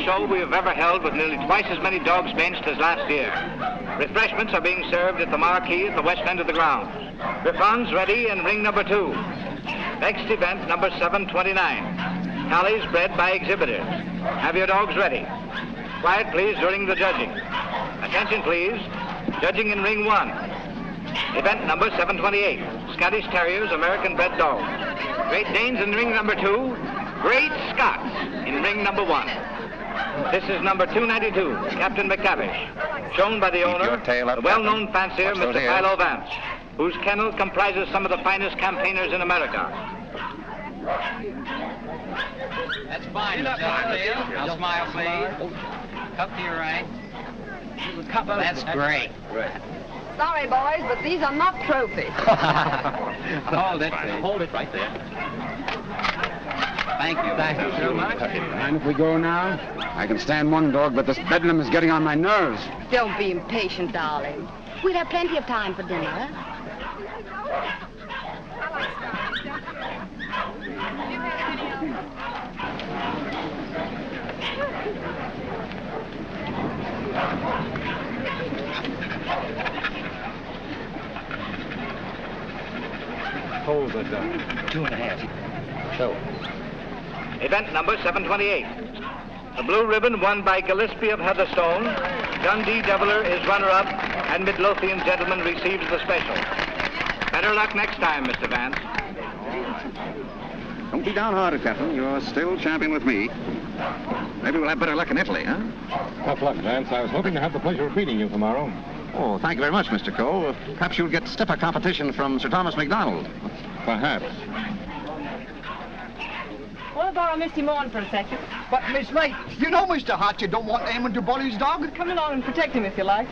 Show we have ever held with nearly twice as many dogs benched as last year. Refreshments are being served at the marquee at the west end of the ground. Griffons ready in ring number 2. Next event, number 729. Tallies bred by exhibitors. Have your dogs ready. Quiet, please, during the judging. Attention, please. Judging in ring 1. Event number 728. Scottish Terriers, American bred dogs. Great Danes in ring number 2. Great Scots in ring number 1. This is number 292, Captain McTavish, shown by the owner, the well-known fancier, Mr. Philo Vance, whose kennel comprises some of the finest campaigners in America. That's fine, Mr. Dale. Now smile, please. Cup to your right. That's great. Sorry, boys, but these are not trophies. Hold it. Hold it right there. Thank you. Thank you so much. Mind if we go now? I can stand one dog, but this bedlam is getting on my nerves. Don't be impatient, darling. We'll have plenty of time for dinner. Hold it down. 2.5. Show. Event number 728. The blue ribbon won by Gillespie of Heatherstone. Dundee Deviler is runner-up, and Midlothian Gentleman receives the special. Better luck next time, Mr. Vance. Don't be downhearted, Captain. You're still champion with me. Maybe we'll have better luck in Italy, huh? Tough luck, Vance. I was hoping to have the pleasure of meeting you tomorrow. Oh, thank you very much, Mr. Cole. Perhaps you'll get stiffer competition from Sir Thomas MacDonald. Perhaps. Want to borrow Misty Morn for a second? But, Miss Knight, you know, Mr. Hart, you don't want Eamon de Bully's dog. Come along and protect him if you like.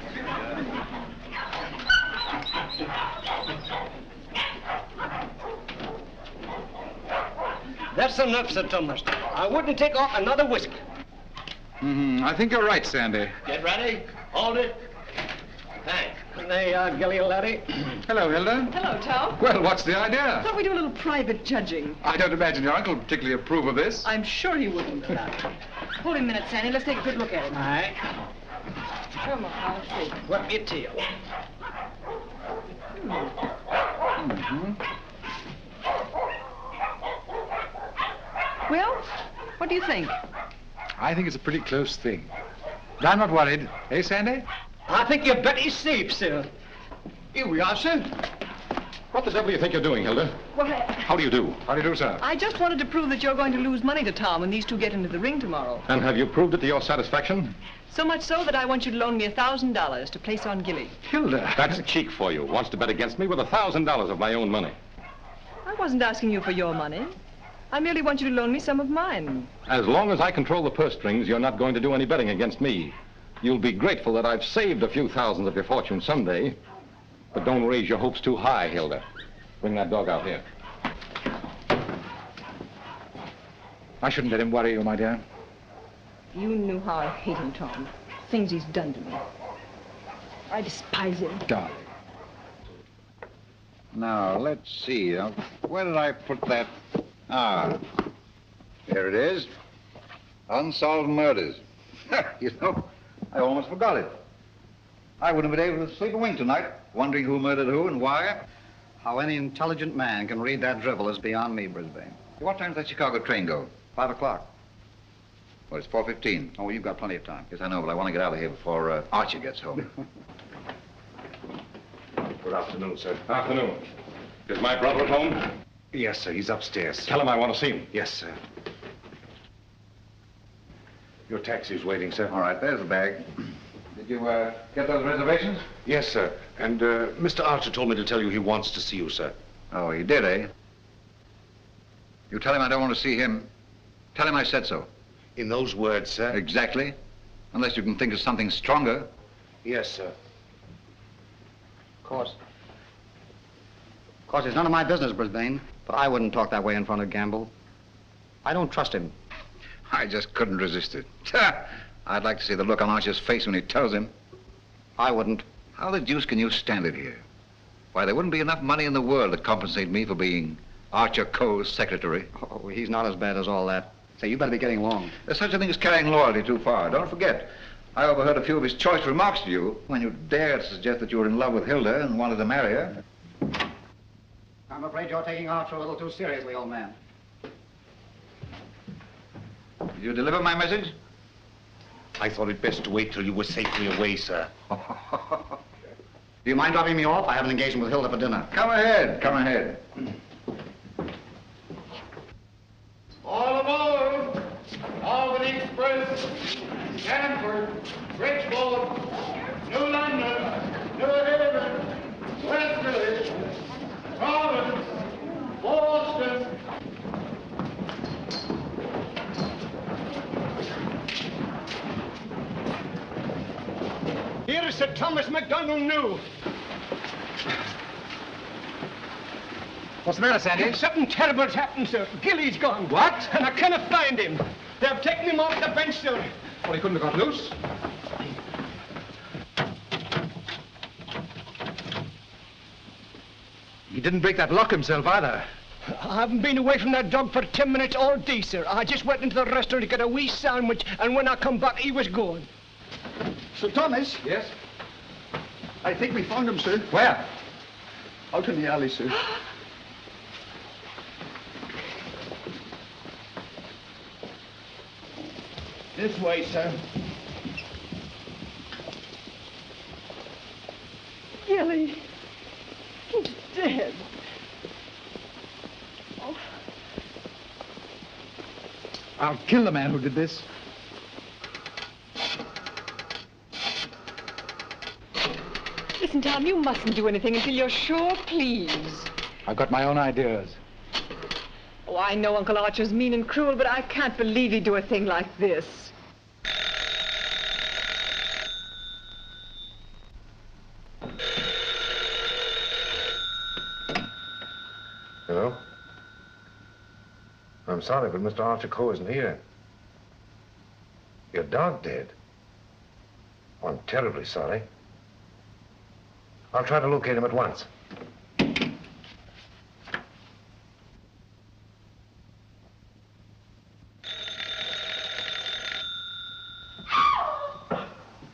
That's enough, Sir Thomas. I wouldn't take off another whiskey. I think you're right, Sandy. Get ready. Hold it. Thanks. There you are, Gilly, laddie. Hello, Hilda. Hello, Tom. Well, what's the idea? Thought we'd do a little private judging. I don't imagine your uncle would particularly approve of this. I'm sure he wouldn't. Hold him a minute, Sandy. Let's take a good look at him. All right. Come on, I'll see. Whip your tail. Well, what do you think? I think it's a pretty close thing. But I'm not worried. Eh, Sandy? I think you're better safe, sir. Here we are, sir. What the devil do you think you're doing, Hilda? Well, How do you do? How do you do, sir? I just wanted to prove that you're going to lose money to Tom when these two get into the ring tomorrow. And have you proved it to your satisfaction? So much so that I want you to loan me $1,000 to place on Gilly. Hilda. That's cheek for you. Wants to bet against me with $1,000 of my own money. I wasn't asking you for your money. I merely want you to loan me some of mine. As long as I control the purse strings, you're not going to do any betting against me. You'll be grateful that I've saved a few thousands of your fortune someday. But don't raise your hopes too high, Hilda. Bring that dog out here. I shouldn't let him worry you, my dear. You knew how I hate him, Tom. Things he's done to me. I despise him. Darling. Now, let's see. Where did I put that? Ah, here it is. Unsolved murders. You know, I almost forgot it. I wouldn't have been able to sleep a wink tonight, wondering who murdered who and why. How any intelligent man can read that drivel is beyond me, Brisbane. What time does that Chicago train go? 5 o'clock. Well, it's 4:15. Oh, you've got plenty of time. Yes, I know, but I want to get out of here before Archie gets home. Good afternoon, sir. Afternoon. Is my brother at home? Yes, sir. He's upstairs. Tell him I want to see him. Yes, sir. Your taxi's waiting, sir. All right, there's the bag. Did you get those reservations? Yes, sir. And Mr. Archer told me to tell you he wants to see you, sir. Oh, he did, eh? You tell him I don't want to see him. Tell him I said so. In those words, sir? Exactly. Unless you can think of something stronger. Yes, sir. Of course, it's none of my business, Brisbane, but I wouldn't talk that way in front of Gamble. I don't trust him. I just couldn't resist it. I'd like to see the look on Archer's face when he tells him. I wouldn't. How the deuce can you stand it here? Why, there wouldn't be enough money in the world to compensate me for being Archer Coe's secretary. Oh, he's not as bad as all that. Say, you better be getting along. There's such a thing as carrying loyalty too far. Don't forget, I overheard a few of his choice remarks to you when you dared to suggest that you were in love with Hilda and wanted to marry her. I'm afraid you're taking Archer a little too seriously, old man. Did you deliver my message? I thought it best to wait till you were safely away, sir. Do you mind dropping me off? I have an engagement with Hilda for dinner. Come ahead, come ahead. All aboard! Albany Express, Stanford, Bridgeport, New London, New Haven, West Village, Providence, Boston. Here is Sir Thomas MacDonald New. What's the matter, Sandy? Something terrible's happened, sir. Gilly's gone. What? And I cannot find him. They've taken him off the bench, sir. Well, he couldn't have got loose. He didn't break that lock himself, either. I haven't been away from that dog for 10 minutes all day, sir. I just went into the restaurant to get a wee sandwich, and when I come back, he was gone. Sir Thomas? Yes? I think we found him, sir. Where? Out in the alley, sir. This way, sir. Gilly, he's dead. Oh. I'll kill the man who did this. Listen, Tom, you mustn't do anything until you're sure, please. I've got my own ideas. Oh, I know Uncle Archer's mean and cruel, but I can't believe he'd do a thing like this. Hello? I'm sorry, but Mr. Archer Coe isn't here. Your dog dead? Oh, I'm terribly sorry. I'll try to locate him at once.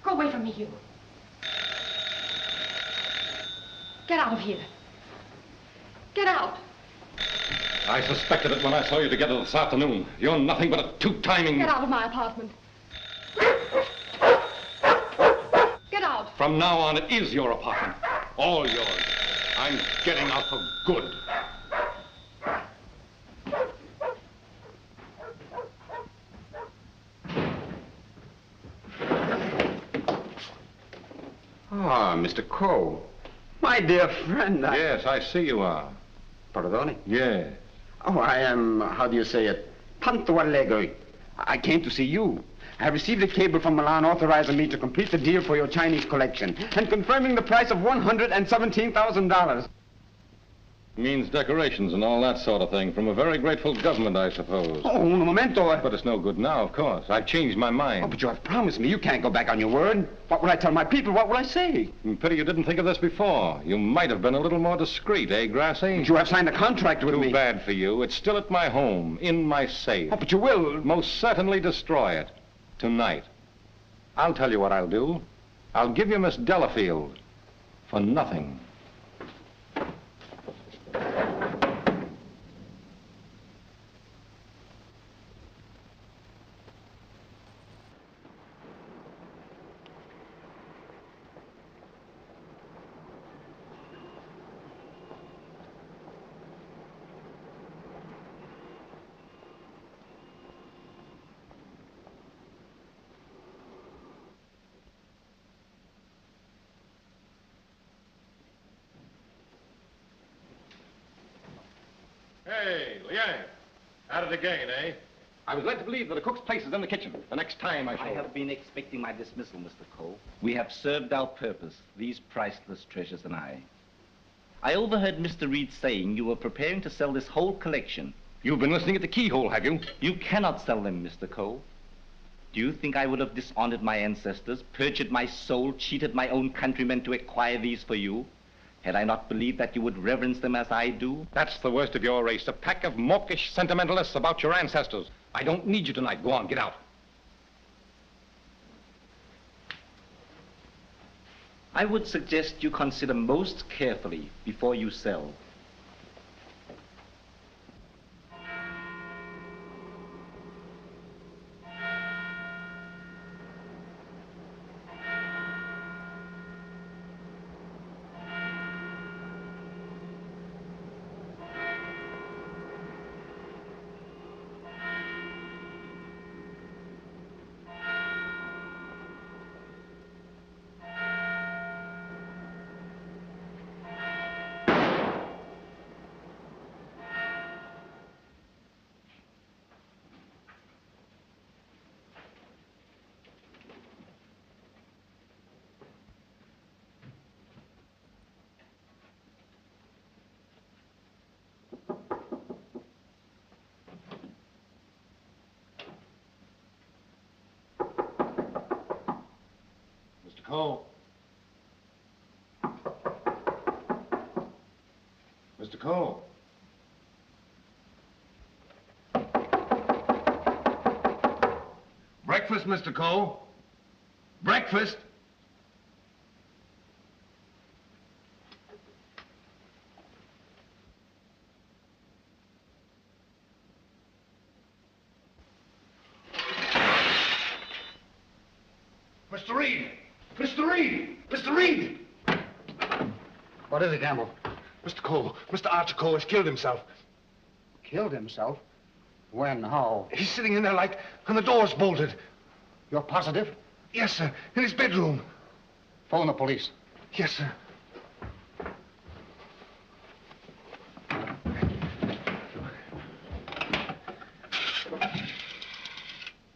Go away from me, you. Get out of here. Get out. I suspected it when I saw you together this afternoon. You're nothing but a two-timing... Get out of my apartment. Get out. From now on, it is your apartment. All yours. I'm getting out for good. Ah, Mr. Coe. My dear friend, Yes, I see you are. Pardon? Yes. Oh, I am, how do you say it, tanto allegro. I came to see you. I have received a cable from Milan authorizing me to complete the deal for your Chinese collection and confirming the price of $117,000. Means decorations and all that sort of thing from a very grateful government, I suppose. Oh, un momento. But it's no good now, of course. I've changed my mind. Oh, but you have promised me. You can't go back on your word. What would I tell my people? What would I say? Pity you didn't think of this before. You might have been a little more discreet, eh, Grassy? But you have signed a contract with me. Too bad for you. It's still at my home, in my safe. Oh, but you will. Most certainly destroy it. Tonight. I'll tell you what I'll do. I'll give you Miss Delafield for nothing. Hey, Liang. At it again, eh? I was led to believe that a cook's place is in the kitchen. The next time I shall... I have been expecting my dismissal, Mr. Cole. We have served our purpose, these priceless treasures and I. I overheard Mr. Reed saying you were preparing to sell this whole collection. You've been listening at the keyhole, have you? You cannot sell them, Mr. Cole. Do you think I would have dishonored my ancestors, perjured my soul, cheated my own countrymen to acquire these for you? Had I not believed that you would reverence them as I do? That's the worst of your race, a pack of mawkish sentimentalists about your ancestors. I don't need you tonight. Go on, get out. I would suggest you consider most carefully before you sell. Cole. Mr. Cole. Breakfast, Mr. Cole. Breakfast. Mr. Reed! Mr. Reed! Mr. Reed! What is it, Gamble? Mr. Cole, Mr. Archer Cole has killed himself. Killed himself? When? How? He's sitting in there like, and the door's bolted. You're positive? Yes, sir. In his bedroom. Phone the police. Yes, sir.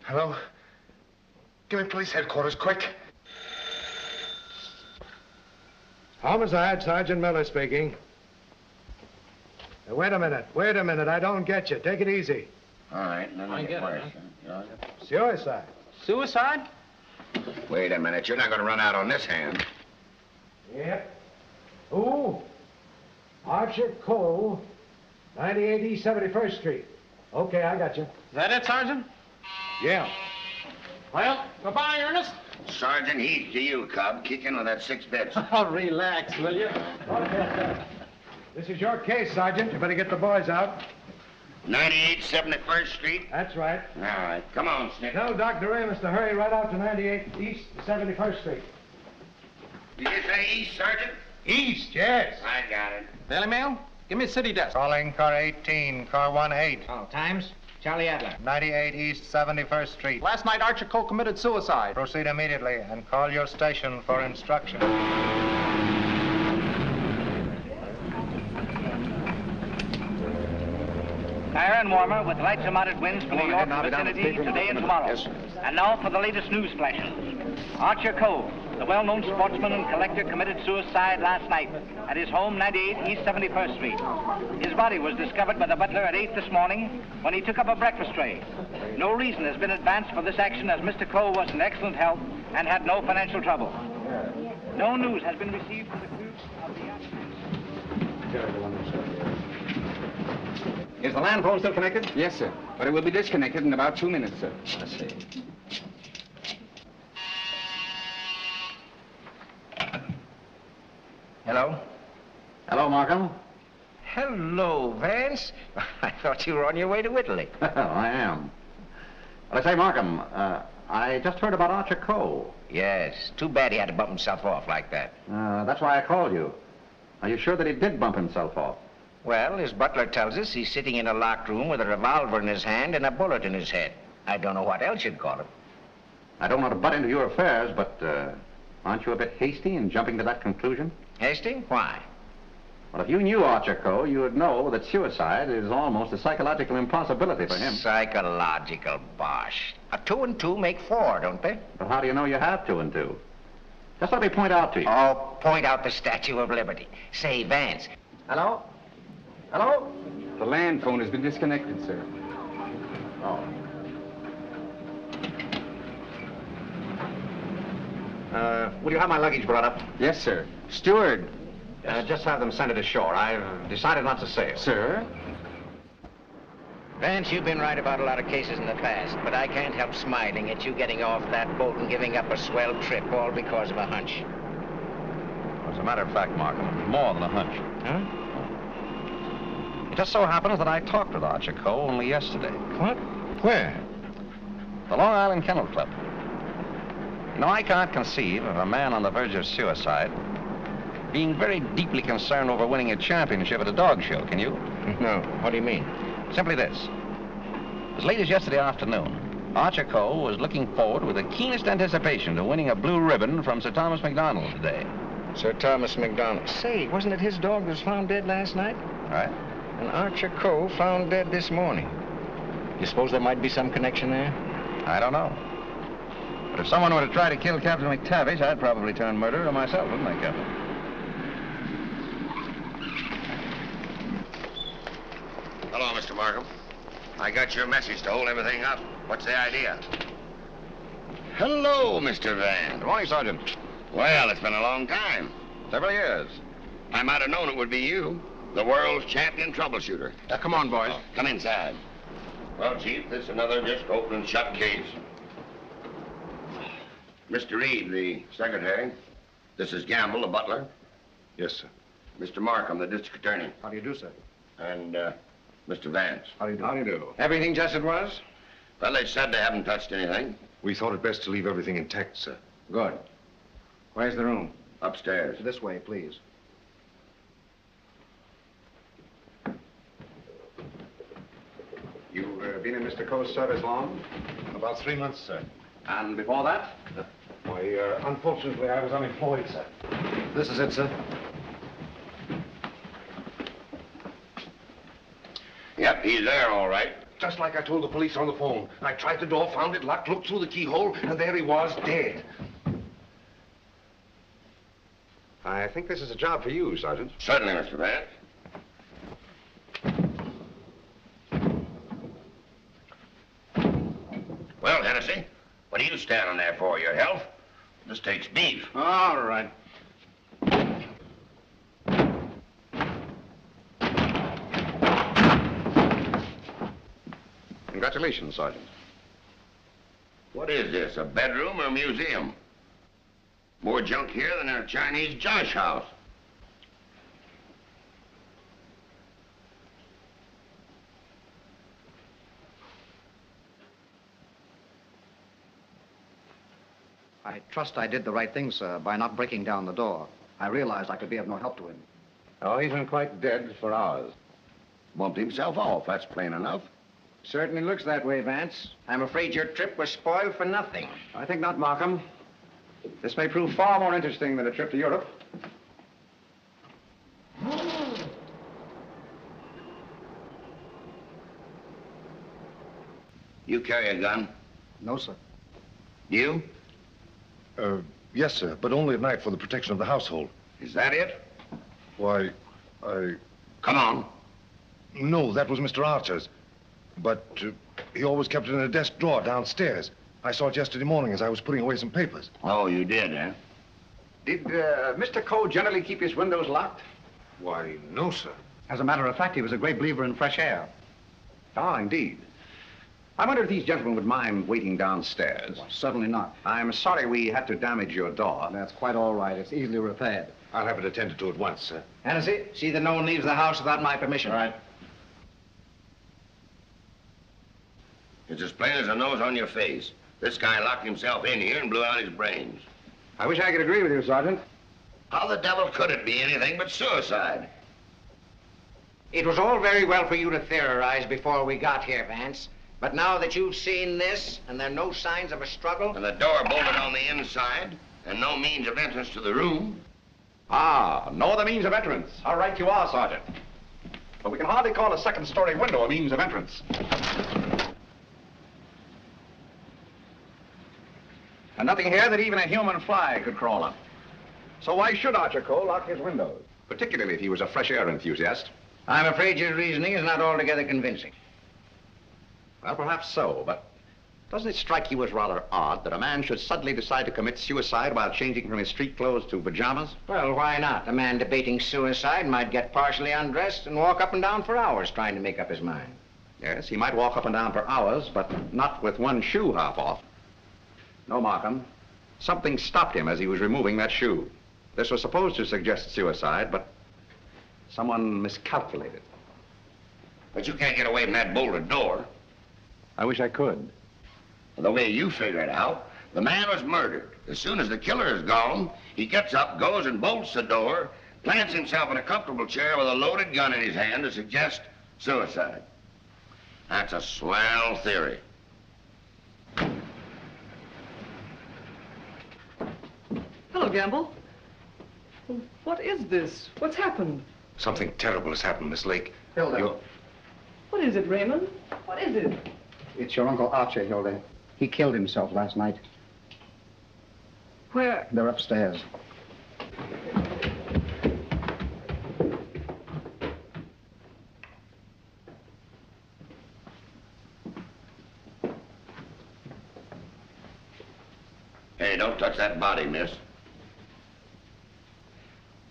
Hello? Give me police headquarters, quick. Homicide, Sergeant Miller speaking. Now, wait a minute, I don't get you. Take it easy. All right, let me get it. Suicide. Suicide? Wait a minute, you're not going to run out on this hand. Yep. Who? Archer Cole, 98 East 71st Street. Okay, I got you. Is that it, Sergeant? Yeah. Well, goodbye, Ernest. Sergeant, he's to you, Cub. Kick in with that 6 bits. Oh, relax, will you? This is your case, Sergeant. You better get the boys out. 98 71st Street? That's right. All right, come on, Snick. Tell Dr. Amos to hurry right out to 98 East 71st Street. Did you say east, Sergeant? East, yes. I got it. Daily Mail? Give me a city desk. Calling car 18, car 18. Oh, times? Charlie Adler. 98 East 71st Street. Last night, Archer Cole committed suicide. Proceed immediately and call your station for instruction. Fire and warmer with light to moderate winds for New York vicinity today and tomorrow. Yes, sir. And now for the latest news flashes. Archer Cole, the well-known sportsman and collector, committed suicide last night at his home, 98 East 71st Street. His body was discovered by the butler at 8 this morning when he took up a breakfast tray. No reason has been advanced for this action as Mr. Cole was in excellent health and had no financial trouble. No news has been received from the crew of the Is the land phone still connected? Yes, sir. But it will be disconnected in about 2 minutes, sir. I see. Hello? Hello, Markham. Hello, Vance. I thought you were on your way to Italy. I am. Well, I say, Markham, I just heard about Archer Cole. Yes. Too bad he had to bump himself off like that. That's why I called you. Are you sure that he did bump himself off? Well, his butler tells us he's sitting in a locked room with a revolver in his hand and a bullet in his head. I don't know what else you'd call it. I don't want to butt into your affairs, but aren't you a bit hasty in jumping to that conclusion? Hasty? Why? Well, if you knew Archer Cole, you would know that suicide is almost a psychological impossibility for him. Psychological bosh. 2 and 2 make 4, don't they? But how do you know you have 2 and 2? Just let me point out to you. Oh, point out the Statue of Liberty. Say, Vance. Hello? Hello? The land phone has been disconnected, sir. Oh. Will you have my luggage brought up? Yes, sir. Steward. Just have them send it ashore. I've decided not to sail. Sir? Vance, you've been right about a lot of cases in the past, but I can't help smiling at you getting off that boat and giving up a swell trip all because of a hunch. As a matter of fact, Markham, it's more than a hunch. Huh? It just so happens that I talked with Archer Cole only yesterday. What? Where? The Long Island Kennel Club. You know, I can't conceive of a man on the verge of suicide being very deeply concerned over winning a championship at a dog show, can you? No. What do you mean? Simply this. As late as yesterday afternoon, Archer Cole was looking forward with the keenest anticipation to winning a blue ribbon from Sir Thomas MacDonald today. Sir Thomas MacDonald. Say, wasn't it his dog that was found dead last night? Right. And Archer Cole found dead this morning. You suppose there might be some connection there? I don't know. But if someone were to try to kill Captain McTavish, I'd probably turn murderer myself, wouldn't I, Captain? Hello, Mr. Markham. I got your message to hold everything up. What's the idea? Hello, Mr. Van. Good morning, Sergeant. Well, it's been a long time. Several years. I might have known it would be you, the world's champion troubleshooter. Come on, boys. Come inside. Well, Chief, this is another just open and shut case. Mr. Reed, the secretary. This is Gamble, the butler. Yes, sir. Mr. Markham, the district attorney. How do you do, sir? And, Mr. Vance. How do you do? How do you do? Everything just as it was? Well, they said they haven't touched anything. We thought it best to leave everything intact, sir. Good. Where's the room? Upstairs. This way, please. You've been in Mr. Cole's service long? About 3 months, sir. And before that? Why, unfortunately, I was unemployed, sir. This is it, sir. Yep, he's there, all right. Just like I told the police on the phone. I tried the door, found it locked, looked through the keyhole, and there he was, dead. I think this is a job for you, Sergeant. Certainly, Mr. Vance. Well, Hennessy, what are you standing there for? Your health? This takes beef. All right. Congratulations, Sergeant. What is this, a bedroom or a museum? More junk here than in a Chinese josh house. I trust I did the right thing, sir, by not breaking down the door. I realized I could be of no help to him. Oh, he's been quite dead for hours. Bumped himself off, that's plain enough. Certainly looks that way, Vance. I'm afraid your trip was spoiled for nothing. I think not, Markham. This may prove far more interesting than a trip to Europe. You carry a gun? No, sir. You? Yes, sir, but only at night for the protection of the household. Is that it? Why, Come on. No, that was Mr. Archer's. But he always kept it in a desk drawer downstairs. I saw it yesterday morning as I was putting away some papers. Oh, you did, eh? Did Mr. Coe generally keep his windows locked? Why, no, sir. As a matter of fact, he was a great believer in fresh air. Ah, indeed. I wonder if these gentlemen would mind waiting downstairs. Well, certainly not. I'm sorry we had to damage your door. That's quite all right. It's easily repaired. I'll have it attended to at once, sir. Hennessy, see that no one leaves the house without my permission. All right. It's as plain as a nose on your face. This guy locked himself in here and blew out his brains. I wish I could agree with you, Sergeant. How the devil could it be anything but suicide? It was all very well for you to theorize before we got here, Vance. But now that you've seen this, and there are no signs of a struggle... And the door bolted on the inside, and no means of entrance to the room. Ah, no other means of entrance. How right you are, Sergeant. But we can hardly call a second-story window a means of entrance. And nothing here that even a human fly could crawl on. So why should Archer Cole lock his windows? Particularly if he was a fresh air enthusiast. I'm afraid your reasoning is not altogether convincing. Well, perhaps so, but doesn't it strike you as rather odd that a man should suddenly decide to commit suicide while changing from his street clothes to pajamas? Well, why not? A man debating suicide might get partially undressed and walk up and down for hours trying to make up his mind. Yes, he might walk up and down for hours, but not with one shoe half off. No, Markham. Something stopped him as he was removing that shoe. This was supposed to suggest suicide, but someone miscalculated. But you can't get away from that bolted door. I wish I could. The way you figure it out, the man was murdered. As soon as the killer is gone, he gets up, goes and bolts the door, plants himself in a comfortable chair with a loaded gun in his hand to suggest suicide. That's a swell theory. Hello, Gamble. What is this? What's happened? Something terrible has happened, Miss Lake. Hilda. What is it, Raymond? What is it? It's your Uncle Archer, Hilda. He killed himself last night. Where? They're upstairs. Hey, don't touch that body, miss.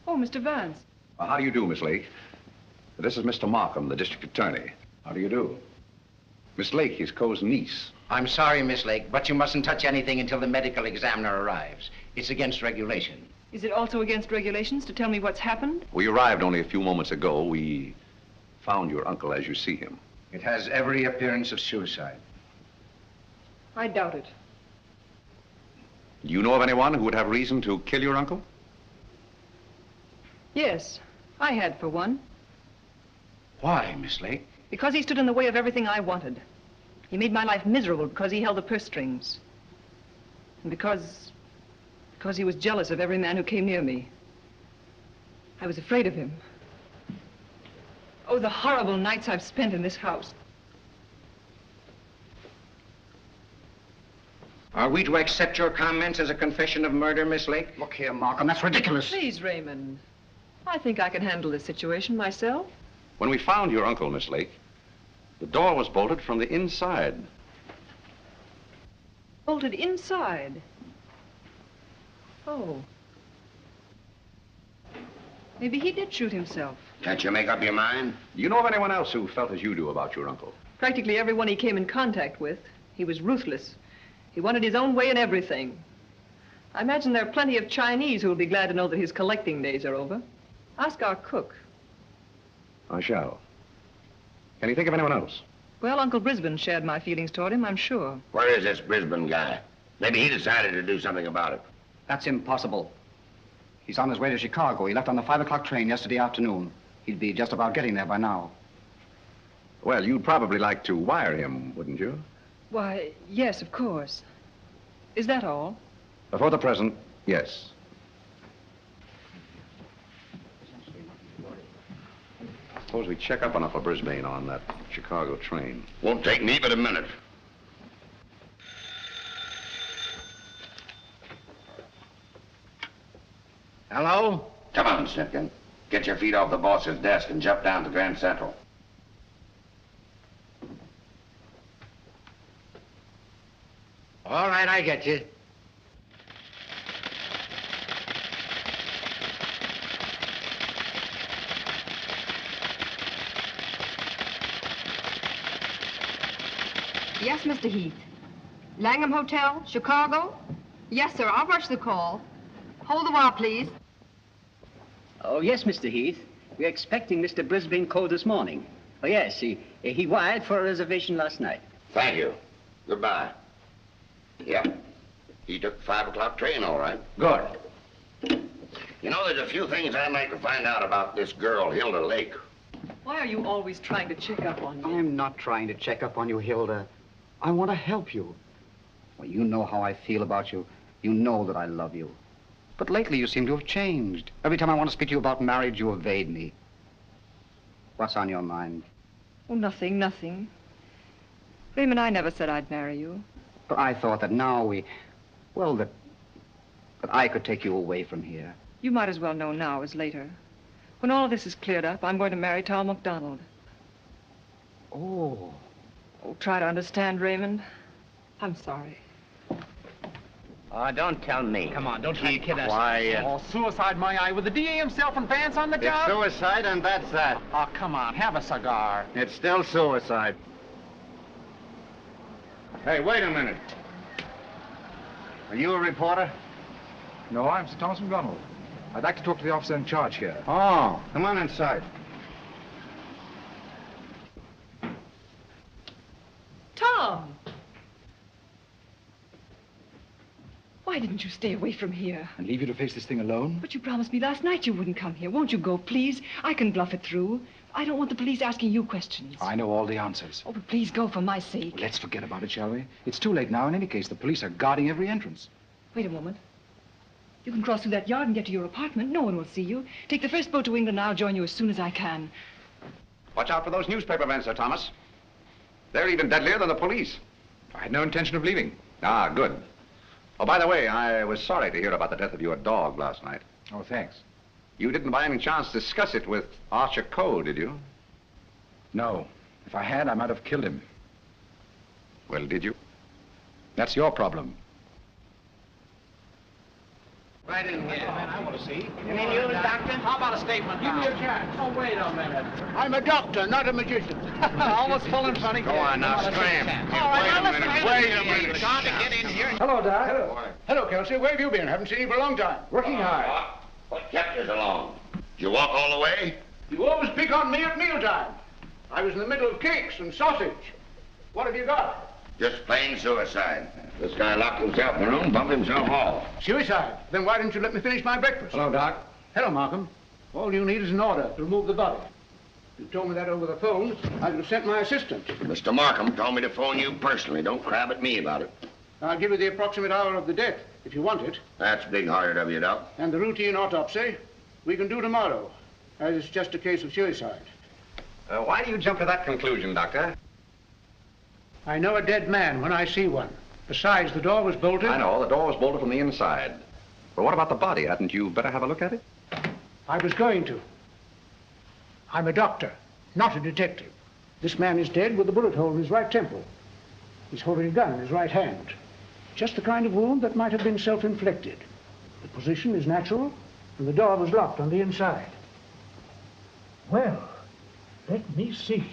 Oh, Mr. Vance. How do you do, Miss Lake? This is Mr. Markham, the district attorney. How do you do? Miss Lake, his Coe's niece. I'm sorry, Miss Lake, but you mustn't touch anything until the medical examiner arrives. It's against regulation. Is it also against regulations to tell me what's happened? We arrived only a few moments ago. We found your uncle as you see him. It has every appearance of suicide. I doubt it. Do you know of anyone who would have reason to kill your uncle? Yes, I had for one. Why, Miss Lake? Because he stood in the way of everything I wanted. He made my life miserable because he held the purse strings. And because he was jealous of every man who came near me. I was afraid of him. Oh, the horrible nights I've spent in this house. Are we to accept your comments as a confession of murder, Miss Lake? Look here, Markham, that's ridiculous. Please, Raymond. I think I can handle this situation myself. When we found your uncle, Miss Lake, the door was bolted from the inside. Bolted inside? Oh. Maybe he did shoot himself. Can't you make up your mind? Do you know of anyone else who felt as you do about your uncle? Practically everyone he came in contact with. He was ruthless. He wanted his own way in everything. I imagine there are plenty of Chinese who will be glad to know that his collecting days are over. Ask our cook. I shall. Can you think of anyone else? Well, Uncle Brisbane shared my feelings toward him, I'm sure. Where is this Brisbane guy? Maybe he decided to do something about it. That's impossible. He's on his way to Chicago. He left on the 5 o'clock train yesterday afternoon. He'd be just about getting there by now. Well, you'd probably like to wire him, wouldn't you? Why, yes, of course. Is that all? For the present, yes. Suppose we check up on Uncle Brisbane on that Chicago train. Won't take me but a minute. Hello? Come on, Snipkin. Get your feet off the boss's desk and jump down to Grand Central. All right, I get you. Yes, Mr. Heath. Langham Hotel, Chicago? Yes, sir. I'll rush the call. Hold the wire, please. Oh, yes, Mr. Heath. We're expecting Mr. Brisbane Cole this morning. Oh, yes, he wired for a reservation last night. Thank you. Goodbye. Yep. He took the 5 o'clock train, all right. Good. You know, there's a few things I'd like to find out about this girl, Hilda Lake. Why are you always trying to check up on me? I'm not trying to check up on you, Hilda. I want to help you. Well, you know how I feel about you. You know that I love you. But lately you seem to have changed. Every time I want to speak to you about marriage, you evade me. What's on your mind? Oh, nothing, nothing. Raymond, I never said I'd marry you. But I thought that now that I could take you away from here. You might as well know now as later. When all of this is cleared up, I'm going to marry Tom MacDonald. Oh. Oh, try to understand, Raymond. I'm sorry. Oh, don't tell me. Come on, don't try to kid us. Quiet. Oh, suicide, my eye, with the DA himself and Vance on the job? It's suicide, and that's that. Oh, come on, have a cigar. It's still suicide. Hey, wait a minute. Are you a reporter? No, I'm Sir Thomas McDonald. I'd like to talk to the officer in charge here. Oh, come on inside. Tom! Why didn't you stay away from here? And leave you to face this thing alone? But you promised me last night you wouldn't come here. Won't you go, please? I can bluff it through. I don't want the police asking you questions. I know all the answers. Oh, but please go for my sake. Let's forget about it, shall we? It's too late now in any case. The police are guarding every entrance. Wait a moment. You can cross through that yard and get to your apartment. No one will see you. Take the first boat to England and I'll join you as soon as I can. Watch out for those newspaper men, Sir Thomas. They're even deadlier than the police. I had no intention of leaving. Ah, good. Oh, by the way, I was sorry to hear about the death of your dog last night. Oh, thanks. You didn't by any chance discuss it with Archer Cole, did you? No. If I had, I might have killed him. Well, did you? That's your problem. Right in here. I want to see. You mean you, Doctor? How about a statement Give me a chance. Oh, wait a minute. I'm a doctor, not a magician. Almost pulling funny. Go on now, scram. Wait a minute. Trying to get in here. Hello, Doc. Hello. Hello, Kelsey. Where have you been? Haven't seen you for a long time. Working hard. What kept you so long? Did you walk all the way? You always pick on me at mealtime. I was in the middle of cakes and sausage. What have you got? Just plain suicide. This guy locked himself in the room, bumped himself off. Suicide? Then why didn't you let me finish my breakfast? Hello, Doc. Hello, Markham. All you need is an order to remove the body. If you told me that over the phone, I would have sent my assistant. Mr. Markham told me to phone you personally. Don't crab at me about it. I'll give you the approximate hour of the death, if you want it. That's big-hearted of you, Doc. And the routine autopsy, we can do tomorrow, as it's just a case of suicide. Why do you jump to that conclusion, Doctor? I know a dead man when I see one. Besides, the door was bolted. I know, the door was bolted from the inside. But what about the body? Hadn't you better have a look at it? I was going to. I'm a doctor, not a detective. This man is dead with a bullet hole in his right temple. He's holding a gun in his right hand. Just the kind of wound that might have been self-inflicted. The position is natural, and the door was locked on the inside. Well, let me see.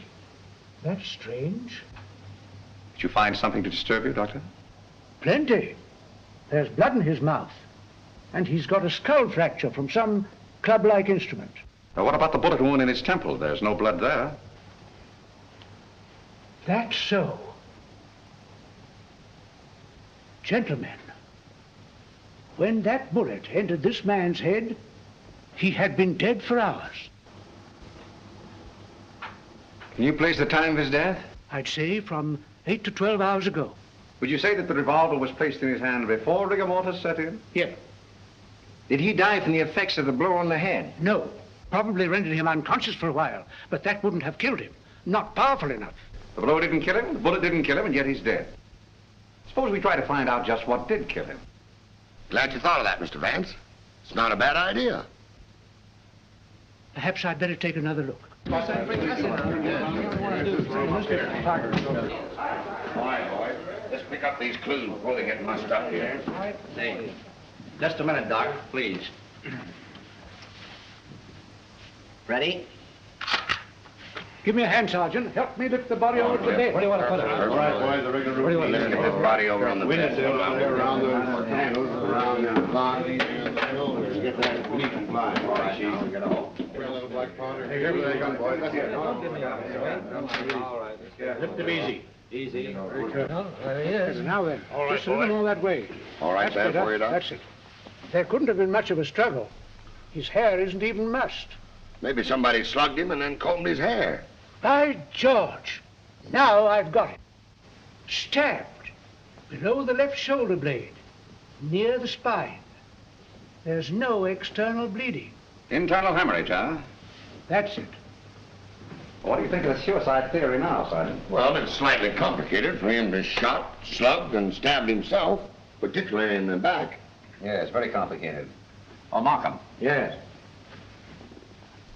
That's strange. Did you find something to disturb you, Doctor? Plenty. There's blood in his mouth. And he's got a skull fracture from some club-like instrument. Now, what about the bullet wound in his temple? There's no blood there. That's so. Gentlemen, when that bullet entered this man's head, he had been dead for hours. Can you place the time of his death? I'd say from 8 to 12 hours ago. Would you say that the revolver was placed in his hand before rigor mortis set in? Yeah. Did he die from the effects of the blow on the head? No. Probably rendered him unconscious for a while, but that wouldn't have killed him. Not powerful enough. The blow didn't kill him, the bullet didn't kill him, and yet he's dead. Suppose we try to find out just what did kill him. Glad you thought of that, Mr. Vance. It's not a bad idea. Perhaps I'd better take another look. All right, boy. Let's pick up these clues before they get mussed up here. Hey, just a minute, Doc, please. Ready? Give me a hand, Sergeant. Help me lift the body over to the bed. Where do you want to put it? All right, boys, the rigor Where do you want to Let's get this body over on the bed. around the handles, around the block. Get that neat and fly. All right, Chief. Get a hold. Black powder. Hey, here they come, boys. Let's get All right. Lift them easy. Easy. Very good. There he is. Now then, All right, just a little boy. more that way. All right, That's Sam, for you, Doc. That's it. There couldn't have been much of a struggle. His hair isn't even mussed. Maybe somebody slugged him and then combed his hair. By George! Now I've got it. Stabbed below the left shoulder blade, near the spine. There's no external bleeding. Internal hemorrhage, huh? That's it. What do you think of the suicide theory now, Sergeant? Well, it's slightly complicated for him to shot, slugged, and stabbed himself, particularly in the back. Yes, very complicated. Oh, Markham. Yes.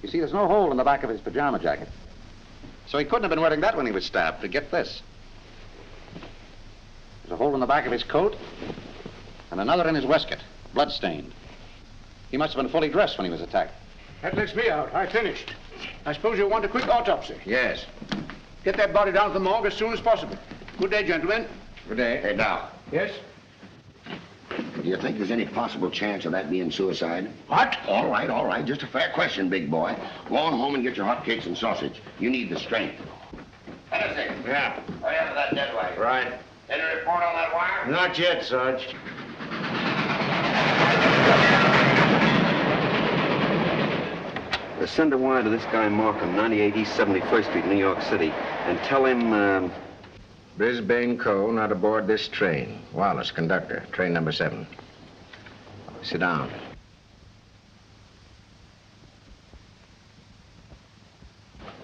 You see, there's no hole in the back of his pajama jacket. So he couldn't have been wearing that when he was stabbed. Forget this. There's a hole in the back of his coat and another in his waistcoat, blood-stained. He must have been fully dressed when he was attacked. That lets me out. I finished. I suppose you'll want a quick autopsy. Yes. Get that body down to the morgue as soon as possible. Good day, gentlemen. Good day. Hey, Doc, Yes? do you think there's any possible chance of that being suicide? What? All right. Just a fair question, big boy. Go on home and get your hotcakes and sausage. You need the strength. Hennessy. Yeah. Hurry up to that dead wire. Right. Any report on that wire? Not yet, Sarge. Send a wire to this guy Markham, 98 East 71st Street, New York City, and tell him, Brisbane Co. not aboard this train. Wallace, conductor, train number 7. Sit down.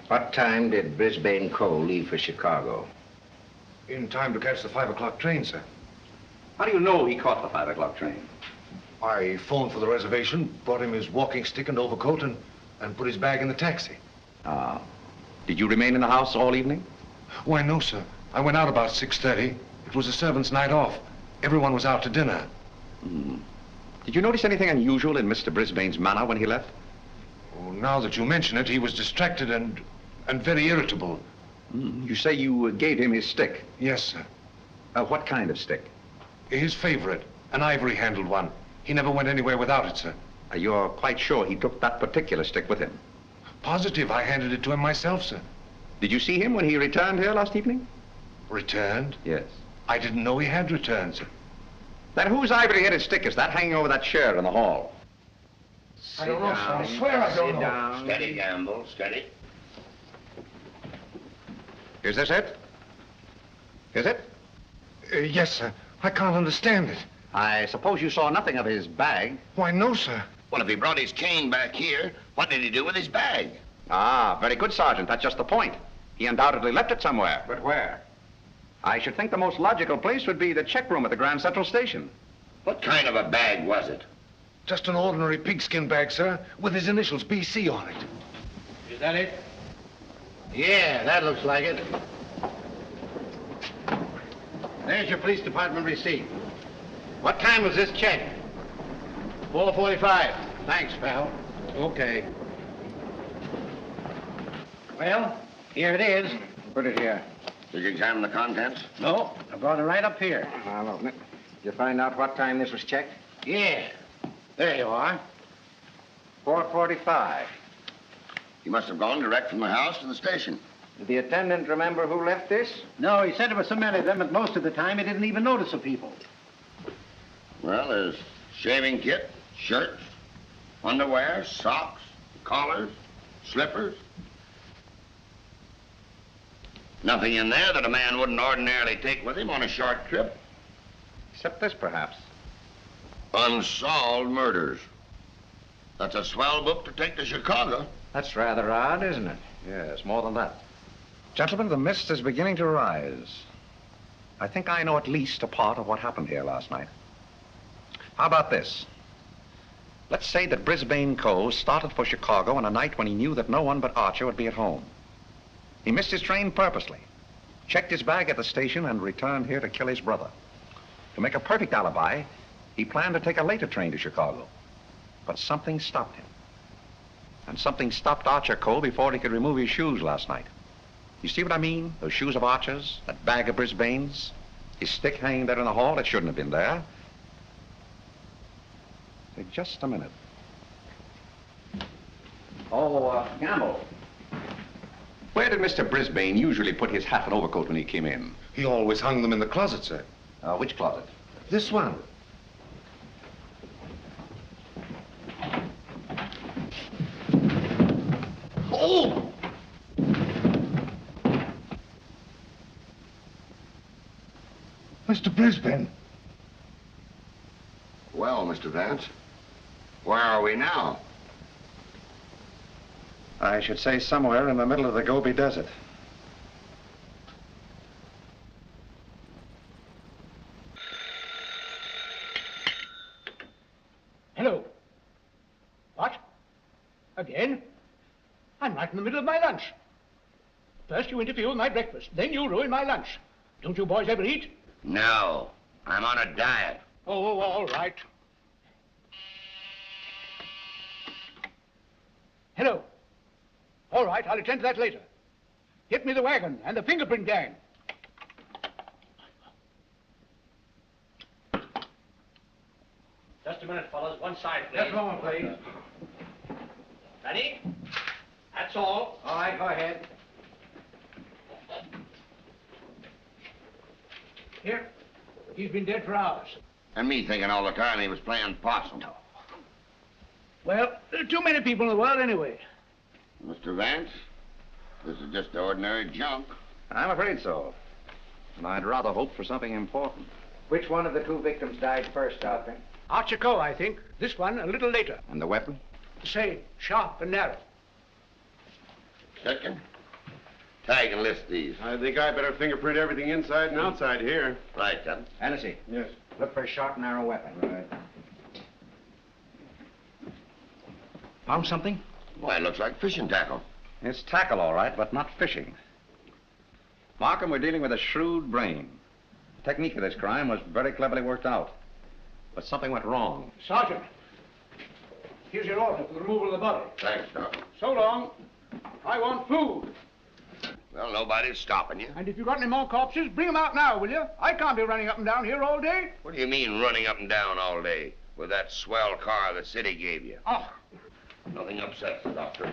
What time did Brisbane Co. leave for Chicago? In time to catch the 5 o'clock train, sir. How do you know he caught the 5 o'clock train? I phoned for the reservation, brought him his walking stick and overcoat, and put his bag in the taxi. Ah. Did you remain in the house all evening? Why, no, sir. I went out about 6:30. It was a servant's night off. Everyone was out to dinner. Did you notice anything unusual in Mr. Brisbane's manner when he left? Oh, now that you mention it, he was distracted and very irritable. You say you gave him his stick? Yes, sir. What kind of stick? His favorite, an ivory-handled one. He never went anywhere without it, sir. You're quite sure he took that particular stick with him? Positive. I handed it to him myself, sir. Did you see him when he returned here last evening? Returned? Yes. I didn't know he had returned, sir. Then whose ivory-headed stick is that hanging over that chair in the hall? I don't know, sir. I swear I don't know. Down. Steady, Gamble, steady. Is this it? Is it? Yes, sir. I can't understand it. I suppose you saw nothing of his bag. Why, no, sir. Well, if he brought his cane back here, what did he do with his bag? Ah, very good, Sergeant. That's just the point. He undoubtedly left it somewhere. But where? I should think the most logical place would be the check room at the Grand Central Station. What kind of a bag was it? Just an ordinary pigskin bag, sir, with his initials BC on it. Is that it? Yeah, that looks like it. There's your police department receipt. What time was this check? 4:45. Thanks, pal. Okay. Well, here it is. Put it here. Did you examine the contents? No, I brought it right up here. I'll open it. Did you find out what time this was checked? Yeah. There you are. 4:45. He must have gone direct from the house to the station. Did the attendant remember who left this? No, he said there were so many of them that most of the time he didn't even notice the people. Well, there's shaving kit, shirts, underwear, socks, collars, slippers. Nothing in there that a man wouldn't ordinarily take with him on a short trip. Except this, perhaps. Unsolved Murders. That's a swell book to take to Chicago. That's rather odd, isn't it? Yes, more than that. Gentlemen, the mist is beginning to rise. I think I know at least a part of what happened here last night. How about this? Let's say that Brisbane Coe started for Chicago on a night when he knew that no one but Archer would be at home. He missed his train purposely, checked his bag at the station, and returned here to kill his brother. To make a perfect alibi, he planned to take a later train to Chicago. But something stopped him. And something stopped Archer Coe before he could remove his shoes last night. You see what I mean? Those shoes of Archer's, that bag of Brisbane's, his stick hanging there in the hall, it shouldn't have been there. Say, just a minute. Oh, Gamble. Where did Mr. Brisbane usually put his hat and overcoat when he came in? He always hung them in the closet, sir. Which closet? This one. Oh! Mr. Brisbane. Well, Mr. Vance, where are we now? I should say somewhere in the middle of the Gobi Desert. Hello. What? Again? I'm right in the middle of my lunch. First you interfere with my breakfast, then you ruin my lunch. Don't you boys ever eat? No, I'm on a diet. Oh, all right. Hello. All right, I'll attend to that later. Get me the wagon and the fingerprint gang. Just a minute, fellas. One side, please. Just a moment, please. Ready? That's all. All right, go ahead. Here. He's been dead for hours. And me thinking all the time he was playing possum. Well, there are too many people in the world anyway. Mr. Vance, this is just ordinary junk. I'm afraid so. And I'd rather hope for something important. Which one of the two victims died first, Doctor? Archer Coe, I think. This one a little later. And the weapon? The same, sharp and narrow. Second. Tag and list these. I think I better fingerprint everything inside and outside here. Right, Captain. Hennessy. Yes. Look for a sharp, narrow weapon. Right. Found something? Why, it looks like fishing tackle. It's tackle, all right, but not fishing. Markham, we're dealing with a shrewd brain. The technique of this crime was very cleverly worked out. But something went wrong. Sergeant, here's your order for the removal of the body. Thanks, Doc. So long. I want food. Well, nobody's stopping you. And if you've got any more corpses, bring them out now, will you? I can't be running up and down here all day. What do you mean running up and down all day with that swell car the city gave you? Oh. Nothing upsets the doctor.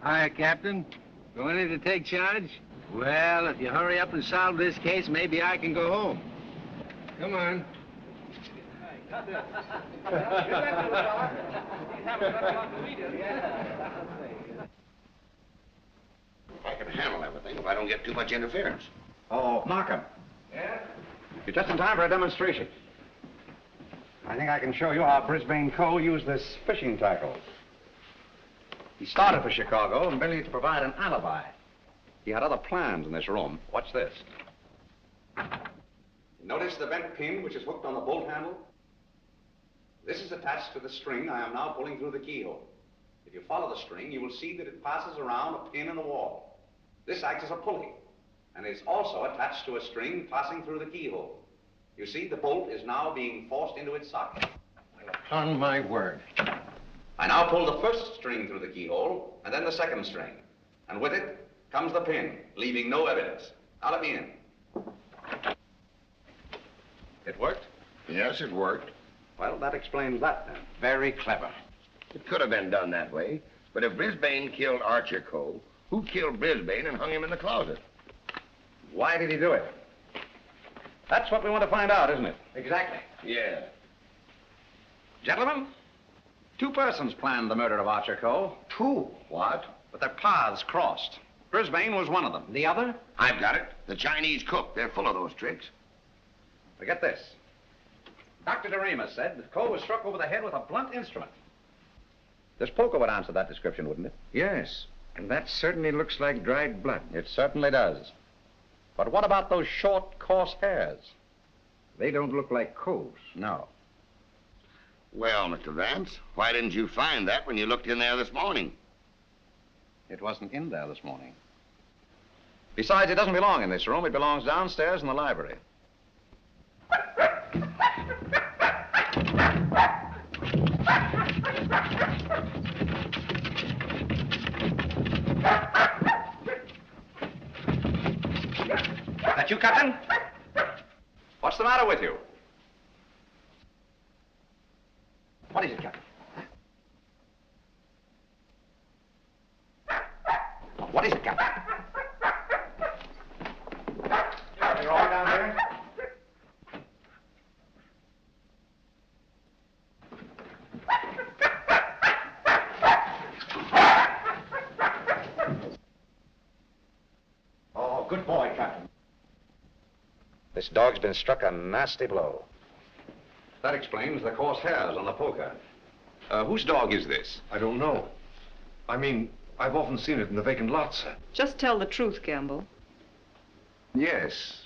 Hiya, Captain. Going in to take charge? Well, if you hurry up and solve this case, maybe I can go home. Come on. I can handle everything if I don't get too much interference. Oh, Markham. Yeah? You're just in time for a demonstration. I think I can show you how Brisbane Coe used this fishing tackle. He started for Chicago merely to provide an alibi. He had other plans in this room. Watch this. Notice the bent pin which is hooked on the bolt handle? This is attached to the string I am now pulling through the keyhole. If you follow the string, you will see that it passes around a pin in the wall. This acts as a pulley. And it's also attached to a string passing through the keyhole. You see, the bolt is now being forced into its socket. Upon my word. I now pull the first string through the keyhole, and then the second string. And with it comes the pin, leaving no evidence. Now let me in. It worked? Yes, it worked. Well, that explains that then. Very clever. It could have been done that way, but if Brisbane killed Archer Coe, who killed Brisbane and hung him in the closet? Why did he do it? That's what we want to find out, isn't it? Exactly. Yeah. Gentlemen, two persons planned the murder of Archer Coe. Two? What? But their paths crossed. Brisbane was one of them. The other? I've got it. The Chinese cook. They're full of those tricks. Forget this. Dr. DeRamus said that Coe was struck over the head with a blunt instrument. This poker would answer that description, wouldn't it? Yes. And that certainly looks like dried blood. It certainly does. But what about those short, coarse hairs? They don't look like Coe's. No. Well, Mr. Vance, why didn't you find that when you looked in there this morning? It wasn't in there this morning. Besides, it doesn't belong in this room. It belongs downstairs in the library. That you, Captain? What's the matter with you? What is it, Captain? What is it, Captain? You're all down here? Oh, good boy, Captain. This dog's been struck a nasty blow. That explains the coarse hairs on the poker. Whose dog is this? I don't know. I mean, I've often seen it in the vacant lot, sir. Just tell the truth, Gamble. Yes.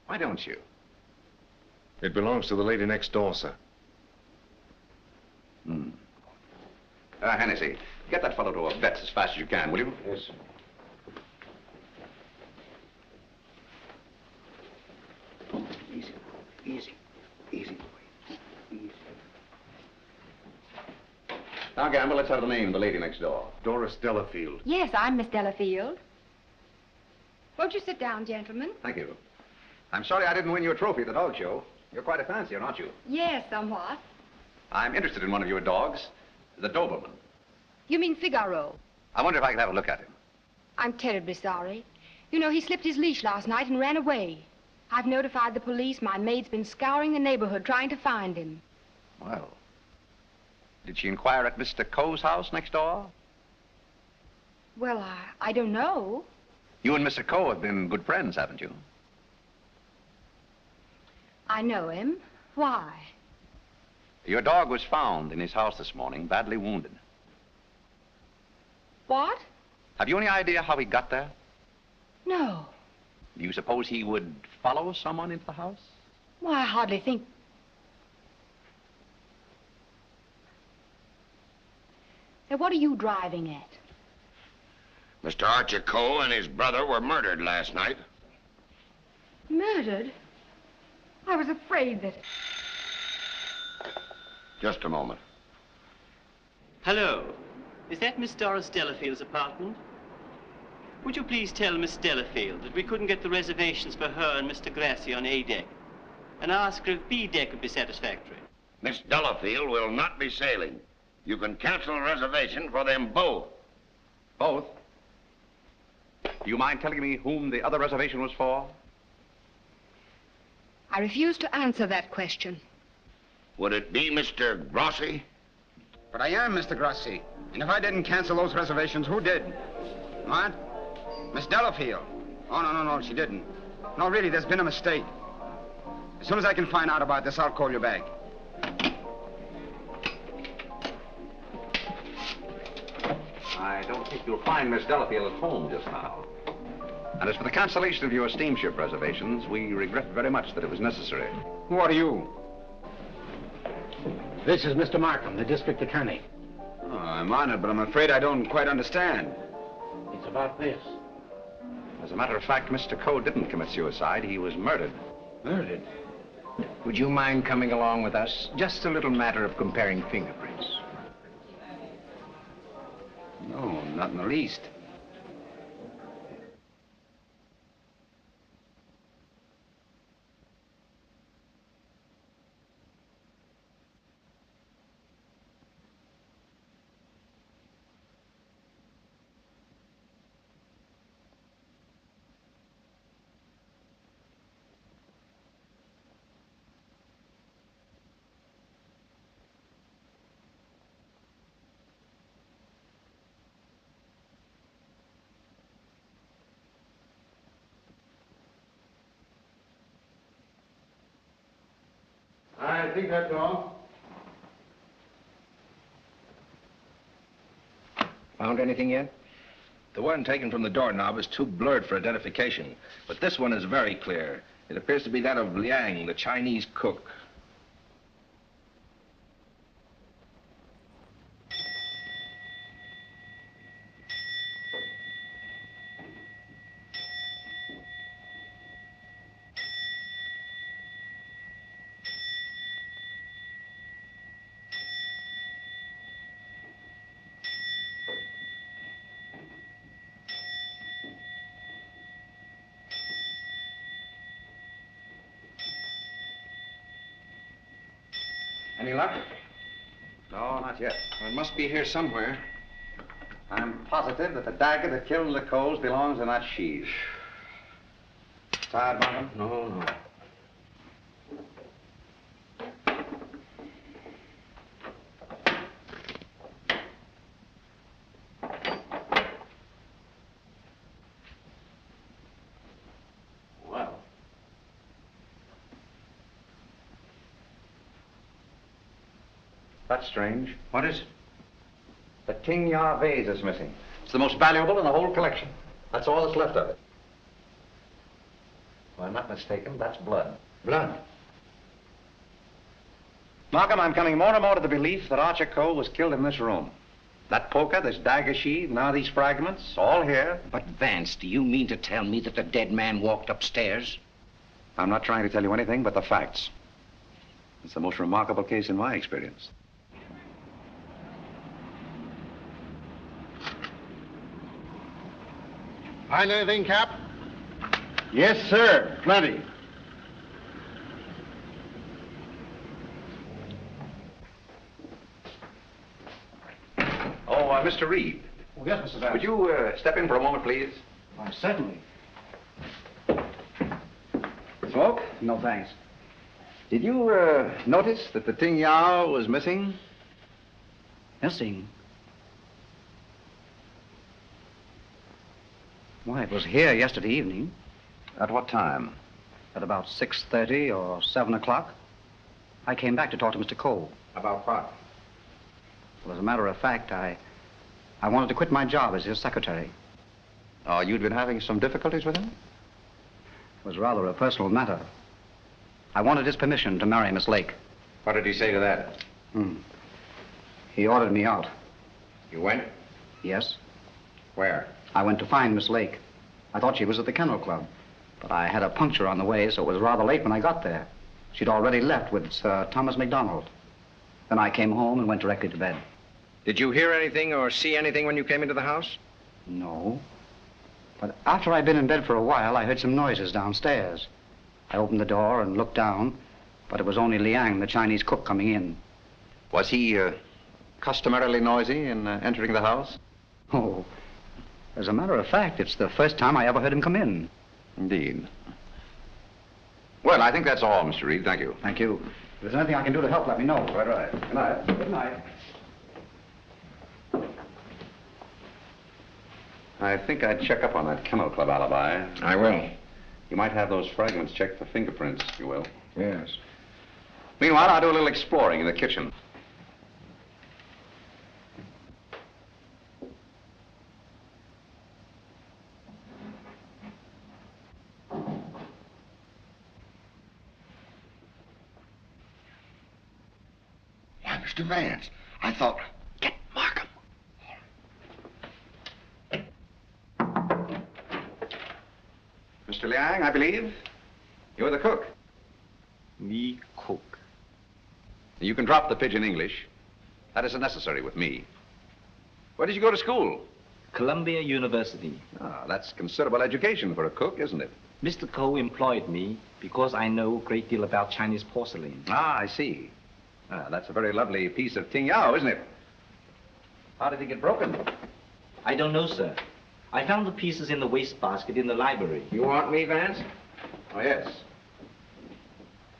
Why don't you? It belongs to the lady next door, sir. Hmm. Hennessy, get that fellow to a vet's as fast as you can, will you? Yes, sir. Easy, easy, easy, boy. Easy. Now, Gamble, let's have the name of the lady next door. Doris Delafield. Yes, I'm Miss Delafield. Won't you sit down, gentlemen? Thank you. I'm sorry I didn't win you a trophy at the dog show. You're quite a fancier, aren't you? Yes, somewhat. I'm interested in one of your dogs, the Doberman. You mean Figaro? I wonder if I could have a look at him. I'm terribly sorry. You know, he slipped his leash last night and ran away. I've notified the police. My maid's been scouring the neighborhood trying to find him. Well, did she inquire at Mr. Coe's house next door? Well, I don't know. You and Mr. Coe have been good friends, haven't you? I know him. Why? Your dog was found in his house this morning, badly wounded. What? Have you any idea how he got there? No. Do you suppose he would follow someone into the house? Well, I hardly think... Now, what are you driving at? Mr. Archer Coe and his brother were murdered last night. Murdered? I was afraid that... Just a moment. Hello. Is that Miss Doris Delafield's apartment? Would you please tell Miss Delafield that we couldn't get the reservations for her and Mr. Grassy on A deck, and ask her if B deck would be satisfactory? Miss Delafield will not be sailing. You can cancel a reservation for them both. Both? Do you mind telling me whom the other reservation was for? I refuse to answer that question. Would it be Mr. Grossi? But I am Mr. Grossi. And if I didn't cancel those reservations, who did? What? Miss Delafield? Oh, no, she didn't. No, really, there's been a mistake. As soon as I can find out about this, I'll call you back. I don't think you'll find Miss Delafield at home just now. And as for the cancellation of your steamship reservations, we regret very much that it was necessary. Who are you? This is Mr. Markham, the district attorney. Oh, I'm honored, but I'm afraid I don't quite understand. It's about this. As a matter of fact, Mr. Coe didn't commit suicide. He was murdered. Murdered? Would you mind coming along with us? Just a little matter of comparing fingerprints. No, not in the least. I think that's all. Found anything yet? The one taken from the doorknob is too blurred for identification, but this one is very clear. It appears to be that of Liang, the Chinese cook. Any luck? No, not yet. Well, it must be here somewhere. I'm positive that the dagger that killed the Coles belongs in that sheath. Tired, Markham? No, no. Well. That's strange. What is it? The Ting Ya vase is missing. It's the most valuable in the whole collection. That's all that's left of it. If I'm not mistaken, that's blood. Blood? Markham, I'm coming more and more to the belief that Archer Coe was killed in this room. That poker, this dagger sheath, now these fragments, all here. But, Vance, do you mean to tell me that the dead man walked upstairs? I'm not trying to tell you anything but the facts. It's the most remarkable case in my experience. Find anything, Cap? Yes, sir. Plenty. Oh, Mr. Reed. Oh, yes, Mr. Vance. Would you step in for a moment, please? Why, certainly. Smoke? No, thanks. Did you notice that the Ting Yao was missing? Missing? Why, it was here yesterday evening. At what time? At about 6:30 or 7 o'clock. I came back to talk to Mr. Cole. About what? Well, as a matter of fact, I wanted to quit my job as his secretary. Oh, you'd been having some difficulties with him? It was rather a personal matter. I wanted his permission to marry Miss Lake. What did he say to that? He ordered me out. You went? Yes. Where? I went to find Miss Lake. I thought she was at the Kennel Club. But I had a puncture on the way, so it was rather late when I got there. She'd already left with Sir Thomas MacDonald. Then I came home and went directly to bed. Did you hear anything or see anything when you came into the house? No. But after I'd been in bed for a while, I heard some noises downstairs. I opened the door and looked down, but it was only Liang, the Chinese cook, coming in. Was he customarily noisy in entering the house? Oh, as a matter of fact, it's the first time I ever heard him come in. Indeed. Well, I think that's all, Mr. Reed. Thank you. Thank you. If there's anything I can do to help, let me know. Quite right. Good night. Good night. I think I'd check up on that Kennel Club alibi. I will. You might have those fragments checked for fingerprints, if you will. Yes. Meanwhile, I'll do a little exploring in the kitchen. Why, Mr. Vance, I thought... Get Markham. Mr. Liang, I believe. You're the cook. Me cook. You can drop the pidgin English. That isn't necessary with me. Where did you go to school? Columbia University. Ah, that's considerable education for a cook, isn't it? Mr. Coe employed me because I know a great deal about Chinese porcelain. Ah, I see. Ah, that's a very lovely piece of ting yao, isn't it? How did it get broken? I don't know, sir. I found the pieces in the wastebasket in the library. You want me, Vance? Oh, yes.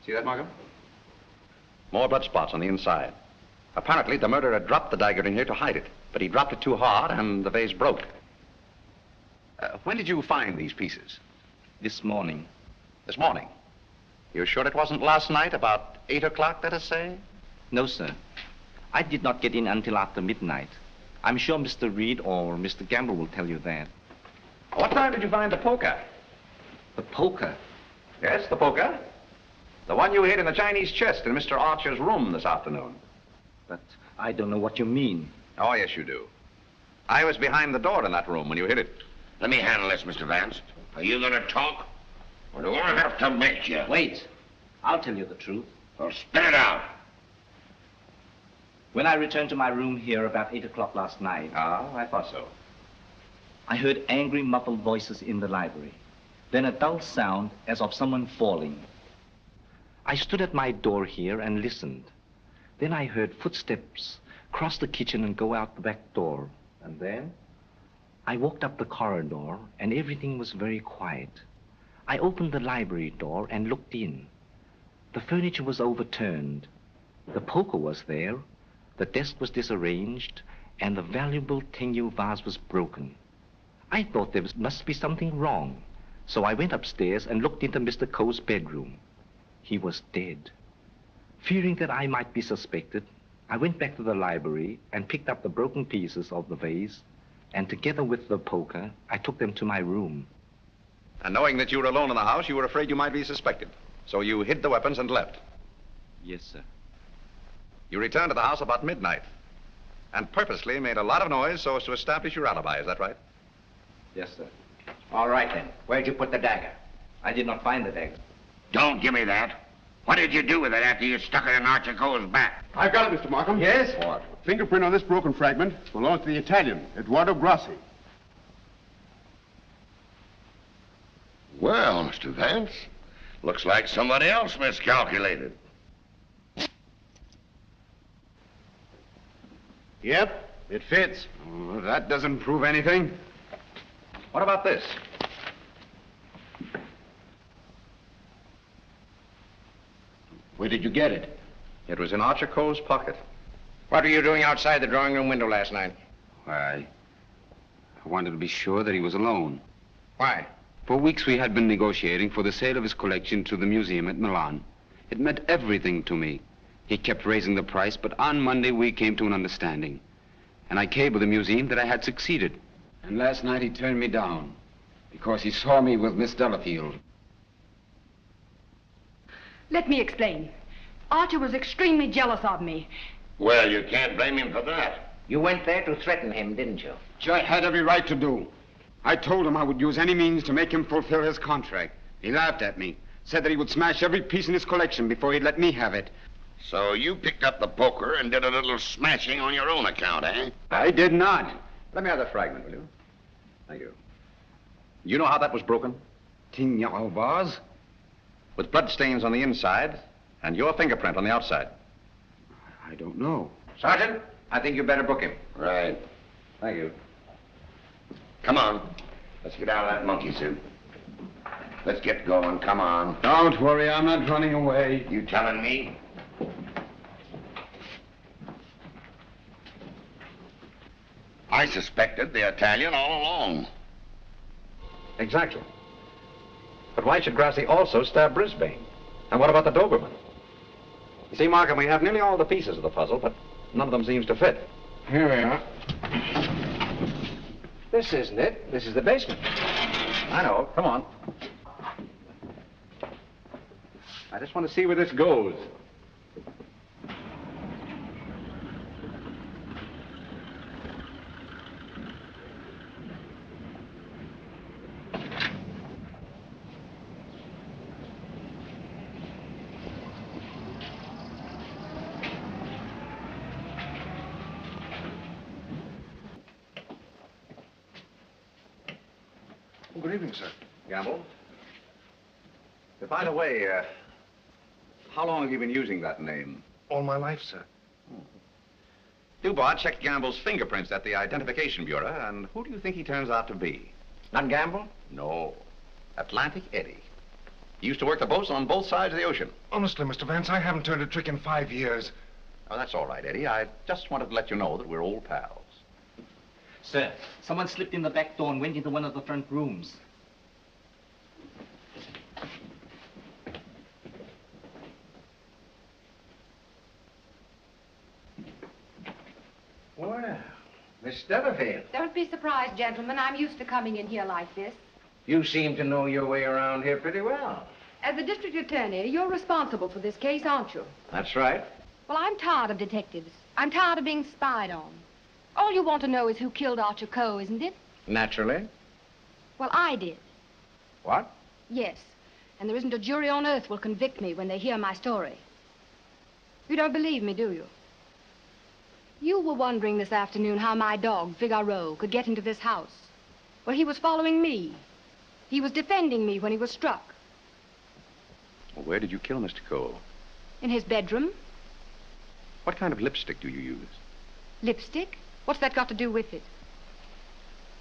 See that, Markham? More blood spots on the inside. Apparently, the murderer dropped the dagger in here to hide it, but he dropped it too hard and the vase broke. When did you find these pieces? This morning. This morning? You're sure it wasn't last night, about 8 o'clock, let us say? No, sir. I did not get in until after midnight. I'm sure Mr. Reed or Mr. Gamble will tell you that. What time did you find the poker? The poker? Yes, the poker. The one you hid in the Chinese chest in Mr. Archer's room this afternoon. But I don't know what you mean. Oh, yes, you do. I was behind the door in that room when you hid it. Let me handle this, Mr. Vance. Are you going to talk? Or do I have to make you? Wait. I'll tell you the truth. Well, spit it out. When I returned to my room here about 8 o'clock last night... Ah, I thought so. I heard angry, muffled voices in the library. Then a dull sound as of someone falling. I stood at my door here and listened. Then I heard footsteps cross the kitchen and go out the back door. And then I walked up the corridor and everything was very quiet. I opened the library door and looked in. The furniture was overturned. The poker was there. The desk was disarranged and the valuable Tengyu vase was broken. I thought there must be something wrong. So I went upstairs and looked into Mr. Coe's bedroom. He was dead. Fearing that I might be suspected, I went back to the library and picked up the broken pieces of the vase, and together with the poker, I took them to my room. And knowing that you were alone in the house, you were afraid you might be suspected. So you hid the weapons and left. Yes, sir. You returned to the house about midnight and purposely made a lot of noise so as to establish your alibi. Is that right? Yes, sir. All right, then. Where'd you put the dagger? I did not find the dagger. Don't give me that. What did you do with it after you stuck it in Archer Coe's back? I've got it, Mr. Markham. Yes? What? Fingerprint on this broken fragment belongs to the Italian, Eduardo Grassi. Well, Mr. Vance, looks like somebody else miscalculated. Yep, it fits. Oh, that doesn't prove anything. What about this? Where did you get it? It was in Archer Coe's pocket. What were you doing outside the drawing room window last night? Why, I wanted to be sure that he was alone. Why? For weeks we had been negotiating for the sale of his collection to the museum at Milan. It meant everything to me. He kept raising the price, but on Monday we came to an understanding. And I cabled the museum that I had succeeded. And last night he turned me down because he saw me with Miss Delafield. Let me explain. Archer was extremely jealous of me. Well, you can't blame him for that. You went there to threaten him, didn't you? Which I had every right to do. I told him I would use any means to make him fulfill his contract. He laughed at me, said that he would smash every piece in his collection before he'd let me have it. So you picked up the poker and did a little smashing on your own account, eh? I did not. Let me have the fragment, will you? Thank you. You know how that was broken? Ting Yao vase? With blood stains on the inside and your fingerprint on the outside. I don't know. Sergeant, I think you better book him. Right. Thank you. Come on. Let's get out of that monkey suit. Let's get going. Come on. Don't worry, I'm not running away. You telling me? I suspected the Italian all along. Exactly. But why should Grassi also stab Brisbane? And what about the Doberman? You see, Markham, we have nearly all the pieces of the puzzle, but none of them seems to fit. Here we are. This isn't it. This is the basement. I know. Come on. I just want to see where this goes. Oh, good evening, sir. Gamble. By the way, how long have you been using that name? All my life, sir. Dubois checked Gamble's fingerprints at the Identification Bureau, and who do you think he turns out to be? Not Gamble? No. Atlantic Eddie. He used to work the boats on both sides of the ocean. Honestly, Mr. Vance, I haven't turned a trick in 5 years. Oh, that's all right, Eddie. I just wanted to let you know that we're old pals. Sir, someone slipped in the back door and went into one of the front rooms. Well, Miss Delafield, Don't be surprised, gentlemen. I'm used to coming in here like this. you seem to know your way around here pretty well. As the district attorney, you're responsible for this case, aren't you? That's right. Well, I'm tired of detectives. I'm tired of being spied on. All you want to know is who killed Archer Coe, isn't it? Naturally. Well, I did. What? Yes. And there isn't a jury on earth will convict me when they hear my story. You don't believe me, do you? You were wondering this afternoon how my dog, Figaro, could get into this house. Well, he was following me. He was defending me when he was struck. Well, where did you kill Mr. Cole? In his bedroom. What kind of lipstick do you use? Lipstick? What's that got to do with it?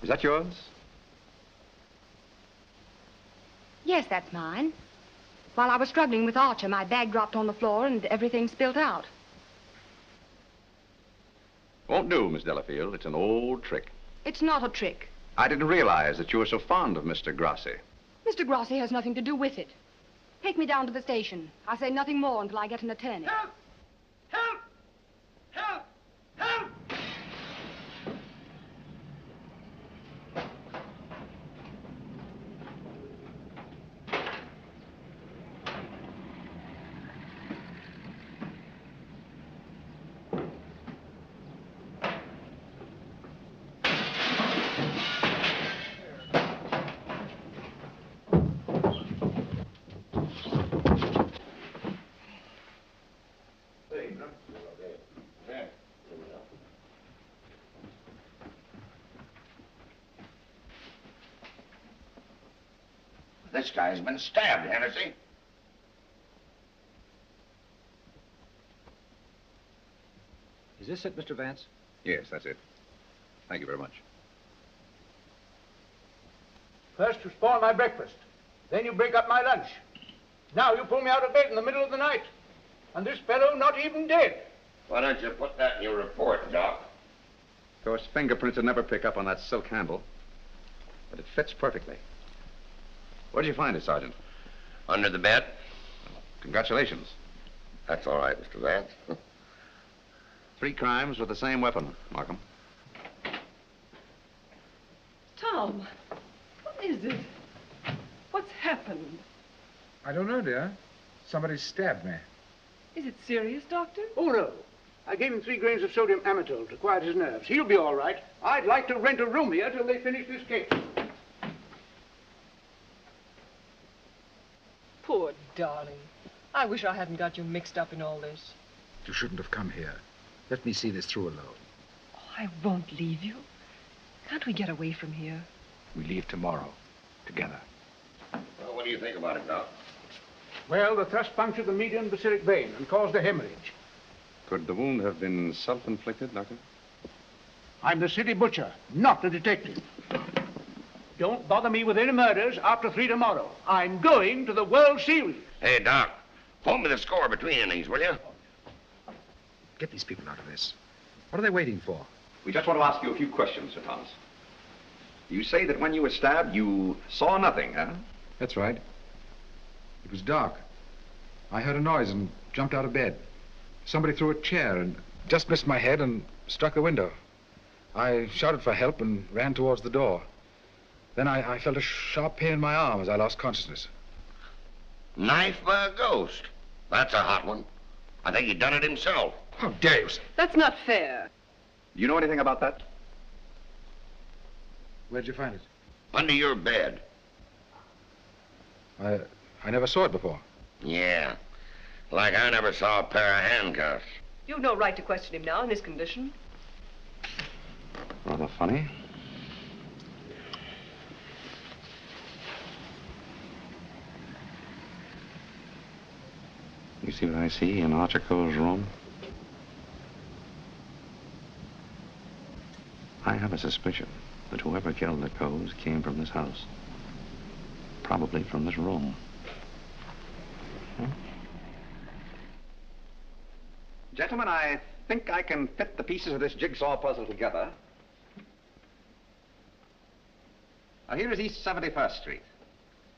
Is that yours? Yes, that's mine. While I was struggling with Archer, my bag dropped on the floor and everything spilled out. Won't do, Miss Delafield. It's an old trick. It's not a trick. I didn't realize that you were so fond of Mr. Grassi. Mr. Grassi has nothing to do with it. Take me down to the station. I'll say nothing more until I get an attorney. Help! Help! Help! Help! This guy's been stabbed, Hennessy. Is this it, Mr. Vance? Yes, that's it. Thank you very much. First you spoil my breakfast. Then you break up my lunch. Now you pull me out of bed in the middle of the night. And this fellow not even dead. Why don't you put that in your report, Doc? Of course, fingerprints would never pick up on that silk handle. But it fits perfectly. Where did you find it, Sergeant? Under the bed. Congratulations. That's all right, Mr. Vance. 3 crimes with the same weapon, Markham. Tom, what is it? What's happened? I don't know, dear. Somebody stabbed me. Is it serious, Doctor? Oh, no. I gave him 3 grains of sodium amytal to quiet his nerves. He'll be all right. I'd like to rent a room here till they finish this case. Poor darling. I wish I hadn't got you mixed up in all this. You shouldn't have come here. Let me see this through alone. Oh, I won't leave you. Can't we get away from here? We leave tomorrow. Together. Well, what do you think about it, Doc? Well, the thrust punctured the median basilic vein and caused a hemorrhage. Could the wound have been self-inflicted, Doctor? I'm the city butcher, not the detective. Don't bother me with any murders after 3 tomorrow. I'm going to the World Series. Hey, Doc, phone me the score between innings, will you? Get these people out of this. What are they waiting for? We just want to ask you a few questions, Sir Thomas. You say that when you were stabbed, you saw nothing, huh? That's right. It was dark. I heard a noise and jumped out of bed. Somebody threw a chair and just missed my head and struck the window. I shouted for help and ran towards the door. Then I felt a sharp pain in my arm as I lost consciousness. Knife by a ghost. That's a hot one. I think he done it himself. How dare you, sir? That's not fair. Do you know anything about that? Where'd you find it? Under your bed. I never saw it before. Yeah. Like I never saw a pair of handcuffs. You've no right to question him now in his condition. Rather funny. see what I see in Archer Cole's room? I have a suspicion that whoever killed the Coes came from this house. Probably from this room. Gentlemen, I think I can fit the pieces of this jigsaw puzzle together. Now, here is East 71st Street.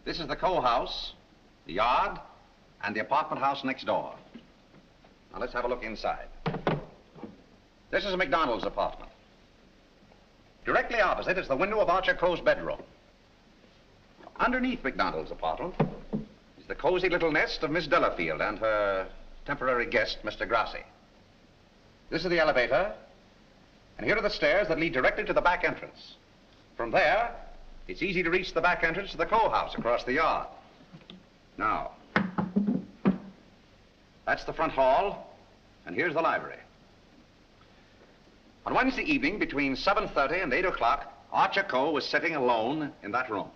This is the Coe house, the yard, and the apartment house next door. Now, let's have a look inside. This is a McDonald's apartment. Directly opposite is the window of Archer Coe's bedroom. Underneath McDonald's apartment is the cozy little nest of Miss Delafield and her temporary guest, Mr. Grassi. This is the elevator, and here are the stairs that lead directly to the back entrance. From there, it's easy to reach the back entrance to the Coe house across the yard. Now, that's the front hall, and here's the library. On Wednesday evening, between 7:30 and 8 o'clock, Archer Coe was sitting alone in that room.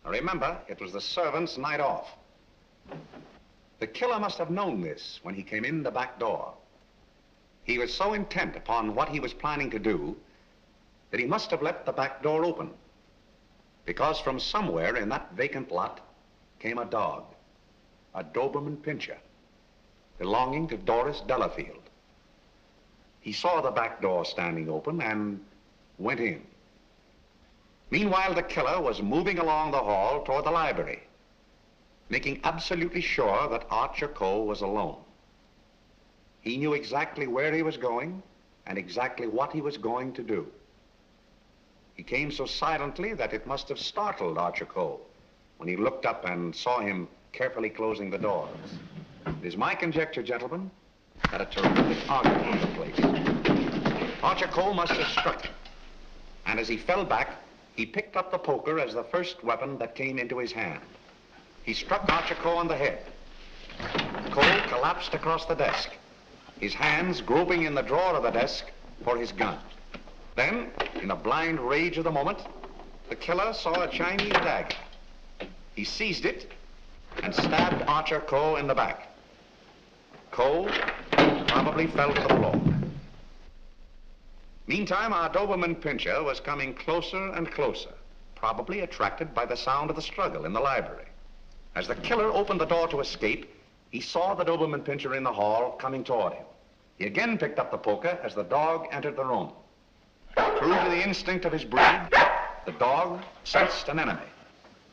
Now remember, it was the servants' night off. The killer must have known this when he came in the back door. He was so intent upon what he was planning to do that he must have left the back door open, because from somewhere in that vacant lot came a dog, a Doberman Pinscher, belonging to Doris Delafield. He saw the back door standing open and went in. Meanwhile, the killer was moving along the hall toward the library, making absolutely sure that Archer Coe was alone. He knew exactly where he was going and exactly what he was going to do. He came so silently that it must have startled Archer Coe when he looked up and saw him carefully closing the doors. It is my conjecture, gentlemen, that a terrific argument took place. Archer Coe must have struck him, and as he fell back, he picked up the poker as the first weapon that came into his hand. He struck Archer Coe on the head. Coe collapsed across the desk, his hands groping in the drawer of the desk for his gun. Then, in a blind rage of the moment, the killer saw a Chinese dagger. He seized it and stabbed Archer Coe in the back. Coe probably fell to the floor. Meantime, our Doberman Pinscher was coming closer and closer, probably attracted by the sound of the struggle in the library. As the killer opened the door to escape, he saw the Doberman Pinscher in the hall coming toward him. He again picked up the poker as the dog entered the room. True to the instinct of his breed, the dog sensed an enemy.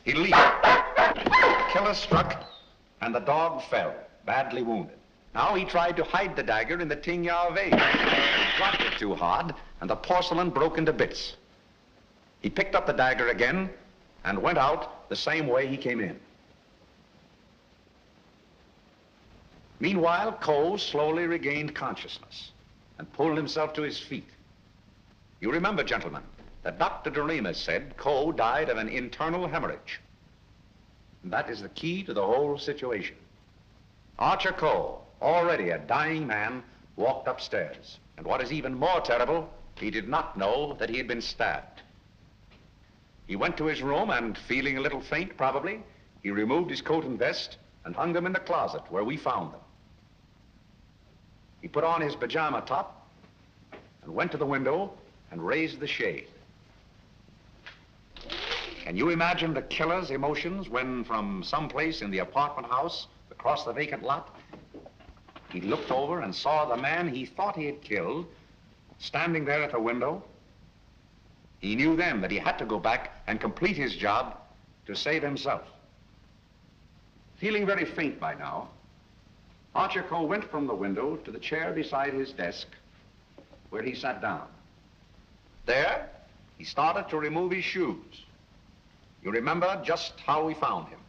He leaped. The killer struck, and the dog fell, badly wounded. Now he tried to hide the dagger in the Tingya vase. He dropped it too hard, and the porcelain broke into bits. He picked up the dagger again and went out the same way he came in. Meanwhile, Coe slowly regained consciousness and pulled himself to his feet. You remember, gentlemen, that Dr. Doremus said Coe died of an internal hemorrhage. And that is the key to the whole situation. Archer Coe, already a dying man, walked upstairs. And what is even more terrible, he did not know that he had been stabbed. He went to his room and, feeling a little faint probably, he removed his coat and vest and hung them in the closet where we found them. He put on his pajama top and went to the window and raised the shade. Can you imagine the killer's emotions when, from someplace in the apartment house across the vacant lot, he looked over and saw the man he thought he had killed standing there at the window? He knew then that he had to go back and complete his job to save himself. Feeling very faint by now, Archer Coe went from the window to the chair beside his desk, where he sat down. There, he started to remove his shoes. You remember just how we found him.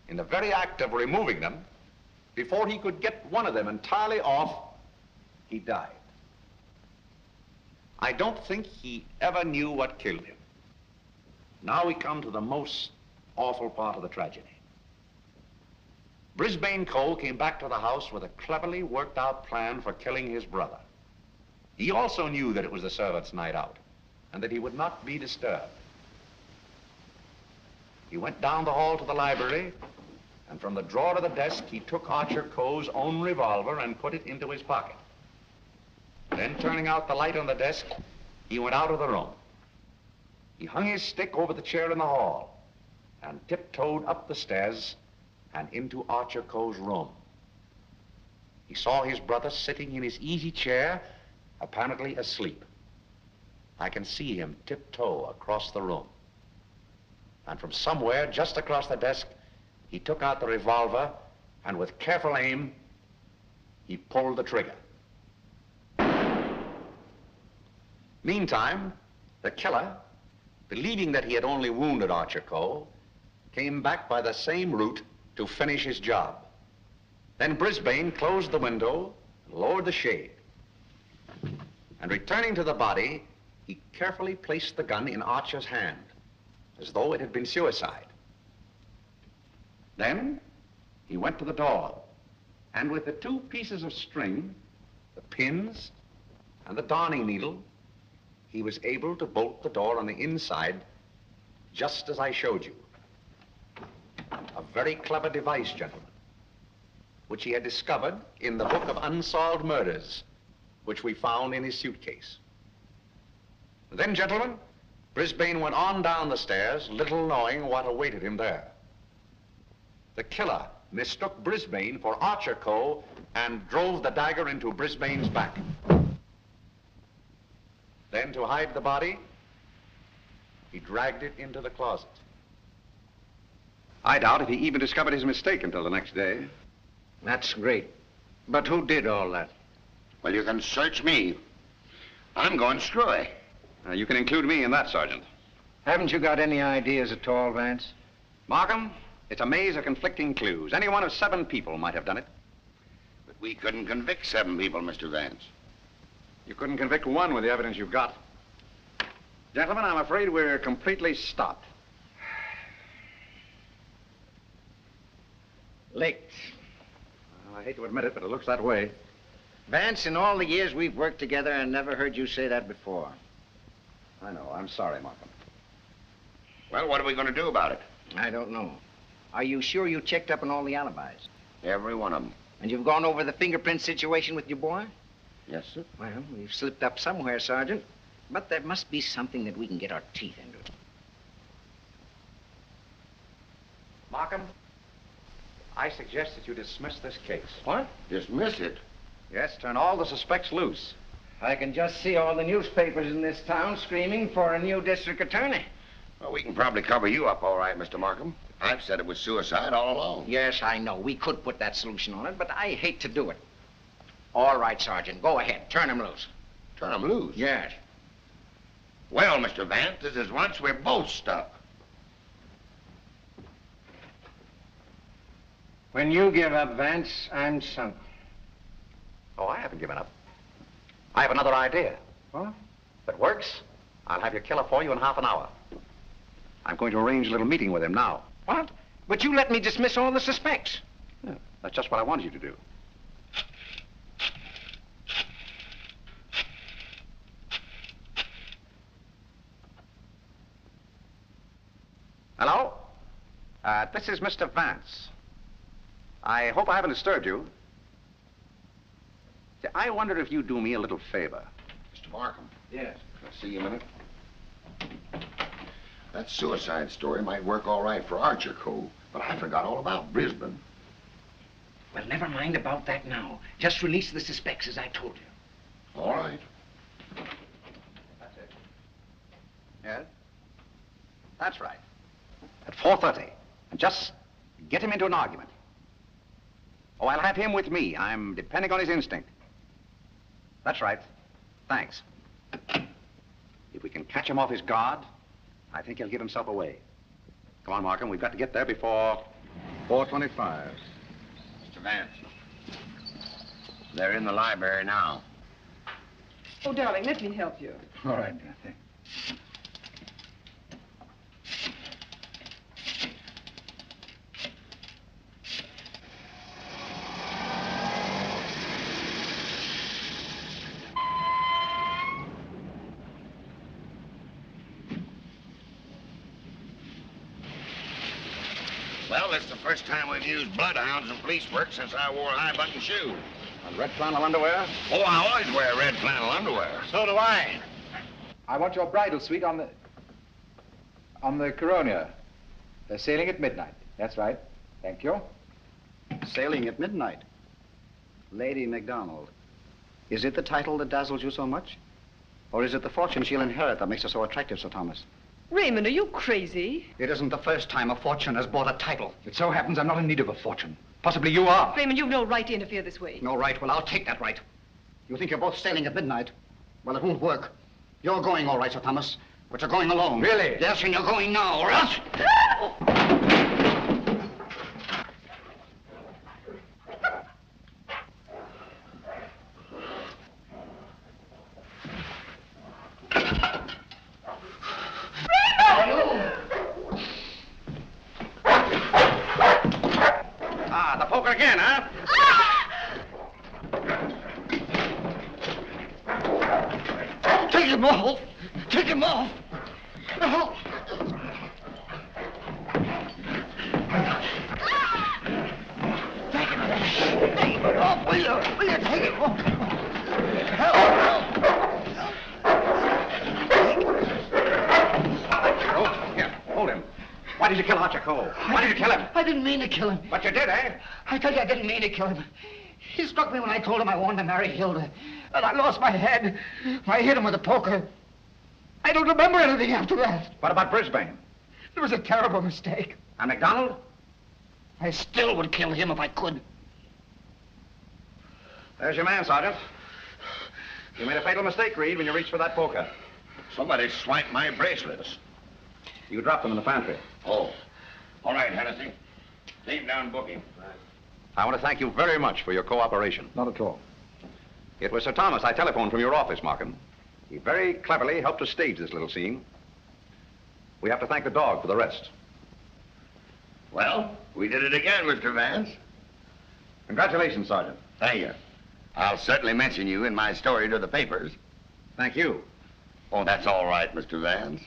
In the very act of removing them, before he could get one of them entirely off, he died. I don't think he ever knew what killed him. Now we come to the most awful part of the tragedy. Brisbane Coe came back to the house with a cleverly worked out plan for killing his brother. He also knew that it was the servants' night out and that he would not be disturbed. He went down the hall to the library And from the drawer of the desk, he took Archer Coe's own revolver and put it into his pocket. Then, turning out the light on the desk, he went out of the room. He hung his stick over the chair in the hall and tiptoed up the stairs and into Archer Coe's room. He saw his brother sitting in his easy chair, apparently asleep. I can see him tiptoe across the room. And from somewhere just across the desk, he took out the revolver and with careful aim, he pulled the trigger. Meantime, the killer, believing that he had only wounded Archer Coe, came back by the same route to finish his job. Then Brisbane closed the window and lowered the shade. And returning to the body, he carefully placed the gun in Archer's hand, as though it had been suicide. Then he went to the door, and with the 2 pieces of string, the pins, and the darning needle, he was able to bolt the door on the inside, just as I showed you. A very clever device, gentlemen, which he had discovered in the book of unsolved murders, which we found in his suitcase. Then, gentlemen, Brisbane went on down the stairs, little knowing what awaited him there. The killer mistook Brisbane for Archer Coe and drove the dagger into Brisbane's back. Then, to hide the body, he dragged it into the closet. I doubt if he even discovered his mistake until the next day. That's great. But who did all that? Well, you can search me. I'm going screwy. You can include me in that, Sergeant. Haven't you got any ideas at all, Vance? Markham, it's a maze of conflicting clues. Any one of 7 people might have done it. But we couldn't convict 7 people, Mr. Vance. You couldn't convict 1 with the evidence you've got. Gentlemen, I'm afraid we're completely stopped. Licked. Well, I hate to admit it, but it looks that way. Vance, in all the years we've worked together, I never heard you say that before. I know. I'm sorry, Markham. Well, what are we going to do about it? I don't know. Are you sure you checked up on all the alibis? Every one of them. And you've gone over the fingerprint situation with your boy? Yes, sir. Well, we've slipped up somewhere, Sergeant. But there must be something that we can get our teeth into. Markham, I suggest that you dismiss this case. What? Dismiss it? Yes, turn all the suspects loose. I can just see all the newspapers in this town screaming for a new district attorney. Well, we can probably cover you up all right, Mr. Markham. I've said it was suicide all along. Yes, I know. We could put that solution on it, but I hate to do it. All right, Sergeant. Go ahead. Turn him loose. Turn him loose? Yes. Well, Mr. Vance, this is once we're both stuck. When you give up, Vance, I'm sunk. Oh, I haven't given up. I have another idea. What? If it works, I'll have your killer for you in half an hour. I'm going to arrange a little meeting with him now. What? But you let me dismiss all the suspects. Yeah, that's just what I wanted you to do. Hello? This is Mr. Vance. I hope I haven't disturbed you. I wondered if you'd do me a little favor. Mr. Markham. Yes. Can I see you a minute? That suicide story might work all right for Archer Coe, but I forgot all about Brisbane. Well, never mind about that now. Just release the suspects, as I told you. All right. That's it. Yes? That's right. At 4:30. And just get him into an argument. Oh, I'll have him with me. I'm depending on his instinct. That's right. Thanks. If we can catch him off his guard, I think he'll give himself away. Come on, Markham. We've got to get there before 4:25. Mr. Vance. They're in the library now. Oh, darling, let me help you. All right, Dorothy. Well, it's the first time we've used bloodhounds in police work since I wore high-button shoes. And red flannel underwear? Oh, I always wear red flannel underwear. So do I. I want your bridal suite on the Coronia. They're sailing at midnight. That's right. Thank you. Sailing at midnight. Lady MacDonald. Is it the title that dazzles you so much? Or is it the fortune she'll inherit that makes her so attractive, Sir Thomas? Raymond, are you crazy? It isn't the first time a fortune has bought a title. It so happens I'm not in need of a fortune. Possibly you are. Raymond, you've no right to interfere this way. No right? Well, I'll take that right. You think you're both sailing at midnight? Well, it won't work. You're going all right, Sir Thomas, but you're going alone. Really? Yes, and you're going now, or else... Ah, the poker again, huh? Take him off! Take him off! No. Take him off, will you? Will you take him off? Help! Oh, here, hold him. Why did you kill Archer Cole? Why did you kill him? I didn't mean to kill him. But you did, eh? I tell you, I didn't mean to kill him. He struck me when I told him I wanted to marry Hilda. And I lost my head. I hit him with a poker. I don't remember anything after that. What about Brisbane? It was a terrible mistake. And MacDonald? I still would kill him if I could. There's your man, Sergeant. You made a fatal mistake, Reed, when you reached for that poker. Somebody swiped my bracelets. You dropped them in the pantry. Oh. All right, Hennessy. Leave down booking. I want to thank you very much for your cooperation. Not at all. It was Sir Thomas I telephoned from your office, Markham. He very cleverly helped us stage this little scene. We have to thank the dog for the rest. Well, we did it again, Mr. Vance. Congratulations, Sergeant. Thank you. I'll certainly mention you in my story to the papers. Thank you. Oh, that's all right, Mr. Vance.